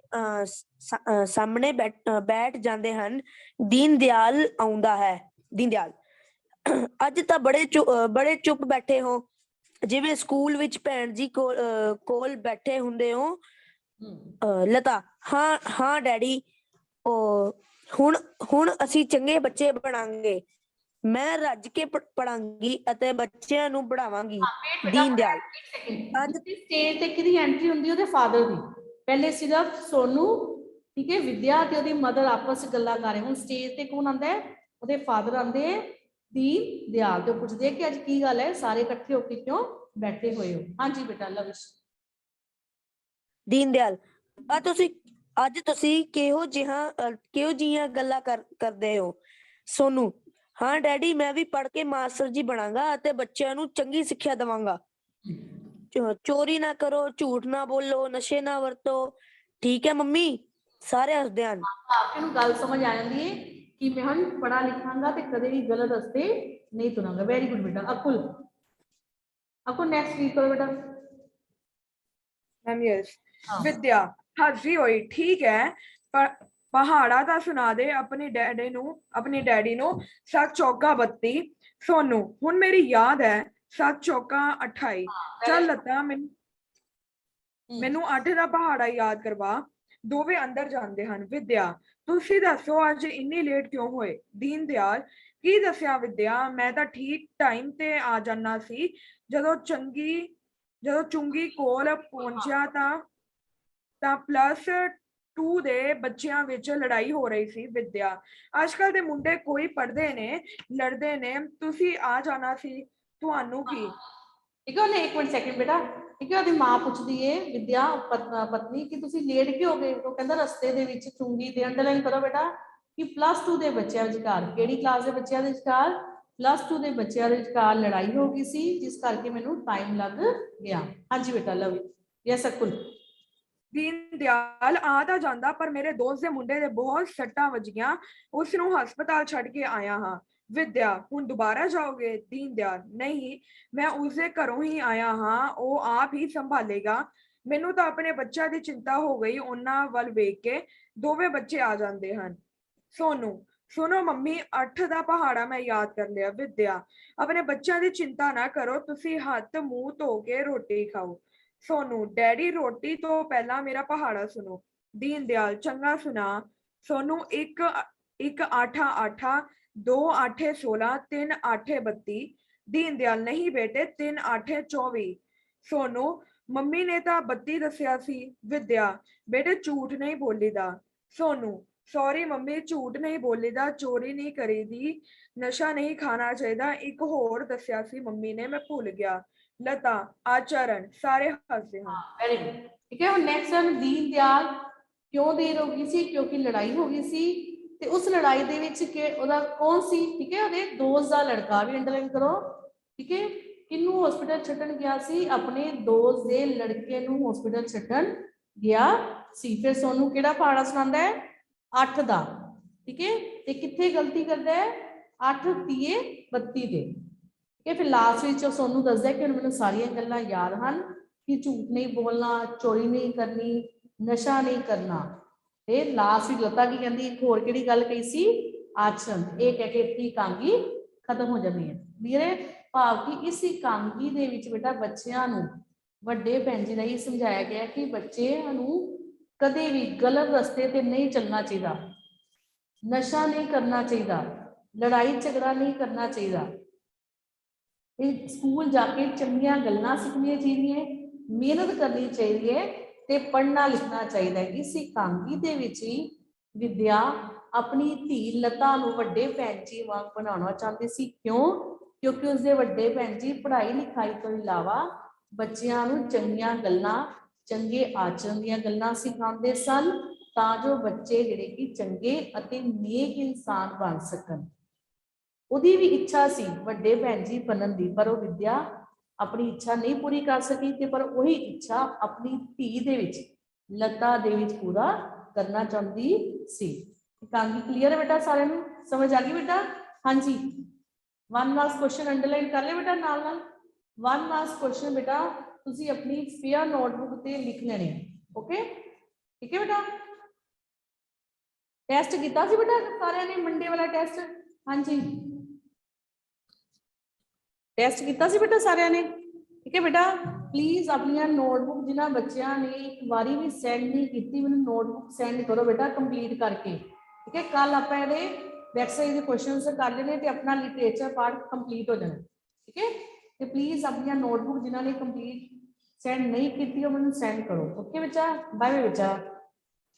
ਸਾਹਮਣੇ ਬੈਠ ਜਾਂਦੇ ਹਨ। ਦੀਨ ਦਿਆਲ ਆਉਂਦਾ ਹੈ। ਦੀਨ ਦਿਆਲ ਅੱਜ ਤਾਂ ਬੜੇ ਚੁੱਪ ਬੈਠੇ ਹੋ, ਜਿਵੇਂ ਸਕੂਲ ਵਿੱਚ ਭੈਣ ਜੀ ਕੋਲ ਬੈਠੇ ਹੁੰਦੇ ਹੋ। ਲਤਾ ਹਾਂ ਡੈਡੀ, ਹੁਣ ਅਸੀਂ ਚੰਗੇ ਬੱਚੇ ਬਣਾਂਗੇ। ਮੈਂ ਰੱਜ ਕੇ ਪੜਾਂਗੀ ਅਤੇ ਬੱਚਿਆਂ ਨੂੰ ਪੜਾਵਾਂਗੀ। ਵੇਟ ਬੇਟਾ ਦੀਨ ਦਿਆਲ ਅੱਜ ਸਟੇਜ ਤੇ ਕਿਹਦੀ ਐਂਟਰੀ ਹੁੰਦੀ ਉਹਦੇ ਫਾਦਰ ਦੀ। ਪਹਿਲੇ ਸਿਰਫ ਸੋਨੂ, ਠੀਕ ਹੈ, ਵਿਦਿਆ ਤੇ ਉਹਦੀ ਮਦਰ ਆਪਸ ਵਿੱਚ ਗੱਲਾਂ ਕਰ ਰਹੇ। ਹੁਣ ਸਟੇਜ ਤੇ ਕੌਣ ਆਂਦਾ ਹੈ? ਉਹਦੇ ਫਾਦਰ ਆਂਦੇ ਹੈ, ਦੀਨ ਦਿਆਲ। ਤੇ ਪੁੱਛਦੇ ਕਿ ਅੱਜ ਕੀ ਗੱਲ ਹੈ, ਸਾਰੇ ਇਕੱਠੇ ਹੋ ਕੇ ਕਿਉਂ ਬੈਠੇ ਹੋਏ ਹੋ? ਹਾਂਜੀ ਬੇਟਾ ਲਵਿਸ਼। ਦੀਨ ਦਿਆਲ ਅੱਜ ਤੁਸੀਂ ਕਿਹੋ ਜਿਹੀਆਂ ਗੱਲਾਂ ਕਰਦੇ ਹੋ? ਸੋਨੂ, ਹਾਂ ਡੈਡੀ, ਮੈਂ ਵੀ ਪੜ੍ਹ ਕੇ ਮਾਸਟਰ ਜੀ ਬਣਾਂਗਾ ਅਤੇ ਬੱਚਿਆਂ ਨੂੰ ਚੰਗੀ ਸਿੱਖਿਆ ਦੇਵਾਂਗਾ। ਚੋਰੀ ਨਾ ਕਰੋ, ਝੂਠ ਨਾ ਬੋਲੋ, ਨਸ਼ੇ ਨਾ ਵਰਤੋ। ਠੀਕ ਹੈ ਮੰਮੀ? ਸਾਰੇ ਹੱਸਦੇ ਹਨ। आपके ਨੂੰ ਗੱਲ ਸਮਝ ਆ ਜਾਂਦੀ ਹੈ ਕਿ ਮੈਂ ਹੁਣ ਪੜਾ ਲਿਖਾਂਗਾ ਤੇ ਕਦੇ ਵੀ ਗਲਤ ਰਸਤੇ ਨਹੀਂ ਤੁਰਾਂਗਾ। ਵੈਰੀ ਗੁੱਡ ਬੇਟਾ। ਅਕੁਲ, ਅਕੁਲ ਨੈਕਸਟ ਰੀਡ ਕਰੋ ਬੇਟਾ। Ma'am yes. हाँ। विद्या हसी हुई, ठीक है, पर पहाड़ा दा सुना दे अपने डैडी नू 7 चौका 32। सोनू, हुन मेरी याद है 7 चौका 28। चल लता मैनू 8 दा पहाड़ा याद करवा। ਦੋਵੇਂ ਅੰਦਰ ਜਾਂਦੇ ਹਨ। ਵਿਦਿਆ, ਤੁਸੀਂ ਦੱਸੋ ਅੱਜ ਇੰਨੀ ਲੇਟ ਕਿਉਂ ਹੋਏ? ਦੀਨ ਦਿਆਲ, ਕੀ ਦੱਸਿਆ ਵਿਦਿਆ, ਮੈਂ ਤਾਂ ਠੀਕ ਟਾਈਮ ਤੇ ਆ ਜਾਣਾ ਸੀ। ਜਦੋਂ ਚੁੰਗੀ ਕੋਲ ਪਹੁੰਚਿਆ ਤਾਂ ਪਲੱਸ 2 ਦੇ ਬੱਚਿਆਂ ਵਿੱਚ ਲੜਾਈ ਹੋ ਰਹੀ ਸੀ। ਵਿਦਿਆ, ਅੱਜ ਕੱਲ ਦੇ ਮੁੰਡੇ ਕੋਈ ਪੜ੍ਹਦੇ ਨੇ, ਲੜਦੇ ਨੇ, ਤੁਸੀਂ ਆ ਜਾਣਾ ਸੀ, ਤੁਹਾਨੂੰ ਕੀ? ਠੀਕ ਹੈ, ਉਹਨੇ 1 ਮਿੰਟ ਸੈਕਿੰਡ ਬੇਟਾ। ਠੀਕ ਹੈ, ਉਹਦੀ ਮਾਂ ਪੁੱਛਦੀ ਏ ਵਿਦਿਆ ਪਤਨੀ ਕਿ ਤੁਸੀਂ ਲੇਟ ਕਿਉਂ ਹੋ ਗਏ? ਉਹ ਕਹਿੰਦਾ ਰਸਤੇ ਦੇ ਵਿੱਚ ਚੁੰਗੀ ਤੇ, ਅੰਡਰਲਾਈਨ ਕਰੋ ਬੇਟਾ, ਕਿ ਪਲੱਸ 2 ਦੇ ਬੱਚਿਆਂ ਵਿਚਕਾਰ, ਕਿਹੜੀ ਕਲਾਸ ਦੇ ਬੱਚਿਆਂ ਦੇ ਵਿਚਕਾਰ? ਪਲੱਸ 2 ਦੇ ਬੱਚਿਆਂ ਦੇ ਵਿਚਕਾਰ ਲੜਾਈ ਹੋ ਗਈ ਸੀ, ਜਿਸ ਕਰਕੇ ਮੈਨੂੰ ਟਾਈਮ ਲੱਗ ਗਿਆ। ਹਾਂਜੀ ਬੇਟਾ ਲਵ ਯਸ ਅਕੁਲ। ਦੀਨ ਦਿਆਲ, ਆ ਤਾਂ ਜਾਂਦਾ, ਪਰ ਮੇਰੇ ਦੋਸਤ ਦੇ ਮੁੰਡੇ ਦੇ ਬਹੁਤ ਸੱਟਾਂ ਵੱਜੀਆਂ, ਉਸ ਨੂੰ ਹਸਪਤਾਲ ਛੱਡ ਕੇ ਆਇਆ ਹਾਂ। ਵਿਦਿਆ, ਹੁਣ ਦੁਬਾਰਾ ਜਾਓਗੇ? ਦੀਨ ਦਿਆਲ, ਨਹੀਂ, ਮੈਂ ਉਸਦੇ ਘਰੋਂ ਹੀ ਆਇਆ ਹਾਂ, ਉਹ ਆਪ ਹੀ ਸੰਭਾਲੇਗਾ। ਮੈਨੂੰ ਤਾਂ ਆਪਣੇ ਬੱਚਿਆਂ ਦੀ ਚਿੰਤਾ ਹੋ ਗਈ ਉਹਨਾਂ ਵੱਲ ਵੇਖ ਕੇ। ਦੋਵੇਂ ਬੱਚੇ ਆ ਜਾਂਦੇ ਹਨ। ਸੋਨੂ, ਸੁਣੋ ਮੰਮੀ, 8 ਦਾ ਪਹਾੜਾ ਮੈਂ ਯਾਦ ਕਰ ਲਿਆ। ਵਿਦਿਆ, ਆਪਣੇ ਬੱਚਿਆਂ ਦੀ ਚਿੰਤਾ ਨਾ ਕਰੋ, ਤੁਸੀਂ ਹੱਥ ਮੂੰਹ ਧੋ ਕੇ ਰੋਟੀ ਖਾਓ। ਸੋਨੂ, ਡੈਡੀ ਰੋਟੀ ਤੋਂ ਪਹਿਲਾਂ ਮੇਰਾ ਪਹਾੜਾ ਸੁਣੋ। ਦੀਨ ਦਿਆਲ, ਚੰਗਾ ਸੁਣਾ। ਸੋਨੂ, 1 8 8 2 8 16 3 8 32। ਦੀਨ ਦਿਆਲ, ਨਹੀਂ ਬੇਟੇ, 3 8 24। ਸੋਨੂ, ਮੰਮੀ ਨੇ ਤਾਂ 32 ਦੱਸਿਆ ਸੀ। ਵਿਦਿਆ, ਬੇਟੇ ਝੂਠ ਨਹੀਂ ਬੋਲੀਦਾ। ਸੋਨੂ, ਸੌਰੀ ਮੰਮੀ, ਝੂਠ ਨਹੀਂ ਬੋਲੀਦਾ, ਚੋਰੀ ਨਹੀਂ ਕਰੀਦੀ, ਨਸ਼ਾ ਨਹੀਂ ਖਾਣਾ ਚਾਹੀਦਾ, ਇੱਕ ਹੋਰ ਦੱਸਿਆ ਸੀ ਮੰਮੀ ਨੇ, ਮੈਂ ਭੁੱਲ ਗਿਆ। ਲਤਾ, ਆਚਰਨ, ਸਾਰੇ ਹੱਸਦੇ ਹਨ। Very good. ਠੀਕ ਹੈ, ਹੁਣ ਨੈਕਸਟ ਹਨ ਦੀਨ ਦਿਆਲ। ਕਿਉਂ ਦੇਰ ਹੋ ਗਈ ਸੀ? ਕਿਉਂਕਿ ਲੜਾਈ ਹੋ ਗਈ ਸੀ। ਤੇ ਉਸ ਲੜਾਈ ਦੇ ਵਿੱਚ ਕਿ ਉਹਦਾ ਕੌਣ ਸੀ? ਠੀਕ ਹੈ, ਉਹਦੇ ਦੋਸਤ ਦਾ ਲੜਕਾ, ਵੀ ਅੰਡਰਲਾਈਨ ਕਰੋ। ਠੀਕ ਹੈ, ਕਿਹਨੂੰ ਹਸਪੀਟਲ ਛੱਡਣ ਗਿਆ ਸੀ? ਆਪਣੇ ਦੋਸਤ ਦੇ ਲੜਕੇ ਨੂੰ ਹਸਪੀਟਲ ਛੱਡਣ ਗਿਆ ਸੀ। ਫਿਰ ਸੋਨੂੰ ਕਿਹੜਾ ਪਹਾੜਾ ਸੁਣਾਉਂਦਾ ਹੈ? 8 ਦਾ। ਠੀਕ ਹੈ, ਤੇ ਕਿੱਥੇ ਗਲਤੀ ਕਰਦਾ ਹੈ? 8 ਤੀਏ 32 ਤੇ। ਠੀਕ ਹੈ, ਫਿਰ ਲਾਸਟ ਵਿੱਚ ਸੋਨੂੰ ਦੱਸਦਾ ਕਿ ਮੈਨੂੰ ਸਾਰੀਆਂ ਗੱਲਾਂ ਯਾਦ ਹਨ, ਕਿ ਝੂਠ ਨਹੀਂ ਬੋਲਣਾ, ਚੋਰੀ ਨਹੀਂ ਕਰਨੀ, ਨਸ਼ਾ ਨਹੀਂ ਕਰਨਾ। ਤੇ ਲਾਸਟ ਵਿੱਚ ਲਤਾ ਕੀ ਕਹਿੰਦੀ? ਇੱਕ ਹੋਰ ਕਿਹੜੀ ਗੱਲ ਕਹੀ ਸੀ? ਆਚਰਨ। ਇਹ ਕਹਿ ਕੇ ਇੱਥੇ ਕਾਂਗੀ ਖਤਮ ਹੋ ਜਾਂਦੀ ਹੈ। ਕਲੀਅਰ ਹੈ? ਭਾਵ ਕਿ ਇਸ ਕਾਂਗੀ ਦੇ ਵਿੱਚ ਬੇਟਾ ਬੱਚਿਆਂ ਨੂੰ ਵੱਡੇ ਭੈਣ ਜੀ ਦਾ ਇਹ ਸਮਝਾਇਆ ਗਿਆ ਕਿ ਬੱਚਿਆਂ ਨੂੰ ਕਦੇ ਵੀ ਗਲਤ ਰਸਤੇ ਤੇ ਨਹੀਂ ਚੱਲਣਾ ਚਾਹੀਦਾ, ਨਸ਼ਾ ਨਹੀਂ ਕਰਨਾ ਚਾਹੀਦਾ, ਲੜਾਈ ਝਗੜਾ ਨਹੀਂ ਕਰਨਾ ਚਾਹੀਦਾ। ਇਹ ਸਕੂਲ ਜਾ ਕੇ ਚੰਗੀਆਂ ਗੱਲਾਂ ਸਿੱਖਣੀਆਂ ਚਾਹੀਦੀਆਂ, ਮਿਹਨਤ ਕਰਨੀ ਚਾਹੀਦੀ ਹੈ ਤੇ ਪੜ੍ਹਨਾ ਲਿਖਣਾ ਚਾਹੀਦਾ ਹੈ। ਇਸੇ ਕਾਂਗੀ ਦੇ ਵਿੱਚ ਹੀ ਵਿਦਿਆ ਆਪਣੀ ਧੀ ਲਤਾ ਨੂੰ ਵੱਡੇ ਭੈਣ ਜੀ ਵਾਂਗ ਬਣਾਉਣਾ ਚਾਹੁੰਦੀ ਸੀ। ਕਿਉਂ? ਕਿਉਂਕਿ ਉਸਦੇ ਵੱਡੇ ਭੈਣ ਜੀ ਪੜ੍ਹਾਈ ਲਿਖਾਈ ਤੋਂ ਇਲਾਵਾ ਬੱਚਿਆਂ ਨੂੰ ਚੰਗੀਆਂ ਗੱਲਾਂ, ਚੰਗੇ ਆਚਰਨ ਦੀਆਂ ਗੱਲਾਂ ਸਿਖਾਉਂਦੇ ਸਨ, ਤਾਂ ਜੋ ਬੱਚੇ ਜਿਹੜੇ ਕਿ ਚੰਗੇ ਅਤੇ ਨੇਕ ਇਨਸਾਨ ਬਣ ਸਕਣ। ਉਹਦੀ ਵੀ ਇੱਛਾ ਸੀ ਵੱਡੇ ਭੈਣ ਜੀ ਬਣਨ ਦੀ, ਪਰ ਉਹ ਵਿਦਿਆ ਆਪਣੀ ਇੱਛਾ ਨਹੀਂ ਪੂਰੀ ਕਰ ਸਕੀ, ਤੇ ਪਰ ਉਹੀ ਇੱਛਾ ਆਪਣੀ ਧੀ ਦੇ ਵਿੱਚ, ਲਤਾ ਦੇ ਵਿੱਚ ਪੂਰਾ ਕਰਨਾ ਚਾਹੁੰਦੀ ਸੀ। ਕਾਂਗੀ ਕਲੀਅਰ ਹੈ ਬੇਟਾ? ਸਾਰਿਆਂ ਨੂੰ ਸਮਝ ਆ ਗਈ ਬੇਟਾ? ਹਾਂਜੀ, 1 ਮਾਰਕਸ ਕੁਐਸਚਨ ਅੰਡਰਲਾਈਨ ਕਰ ਲਿਆ ਬੇਟਾ? ਨਾਲ 1 ਮਾਰਕਸ ਕੁਐਸਚਨ ਬੇਟਾ ਤੁਸੀਂ ਆਪਣੀ ਫੇਅਰ ਨੋਟਬੁੱਕ ਤੇ ਲਿਖ ਲੈਣੇ। ਓਕੇ, ਠੀਕ ਹੈ ਬੇਟਾ? ਟੈਸਟ ਕੀਤਾ ਸੀ ਬੇਟਾ ਸਾਰਿਆਂ ਨੇ? ਮੰਡੇ ਵਾਲਾ ਟੈਸਟ? ਹਾਂਜੀ, ਟੈਸਟ ਕੀਤਾ ਸੀ ਬੇਟਾ ਸਾਰਿਆਂ ਨੇ? ਠੀਕ ਹੈ ਬੇਟਾ, ਪਲੀਜ਼ ਆਪਣੀਆਂ ਨੋਟਬੁੱਕ ਜਿਨ੍ਹਾਂ ਬੱਚਿਆਂ ਨੇ ਇੱਕ ਵਾਰੀ ਵੀ ਸੈਂਡ ਨਹੀਂ ਕੀਤੀ, ਮੈਨੂੰ ਨੋਟਬੁੱਕ ਸੈਂਡ ਕਰੋ ਬੇਟਾ ਕੰਪਲੀਟ ਕਰਕੇ। ਠੀਕ ਹੈ, ਕੱਲ ਆਪਾਂ ਇਹਦੇ एक्सरसाइज के क्वेश्चन आंसर कर लेने ते अपना लिटरेचर पार्ट कंप्लीट हो जाना, ठीक है। तो प्लीज अपनी नोटबुक जिन्होंने कंप्लीट सेंड नहीं की उन्होंने सेंड करो। ओके बच्चा, बाय बाय बच्चा।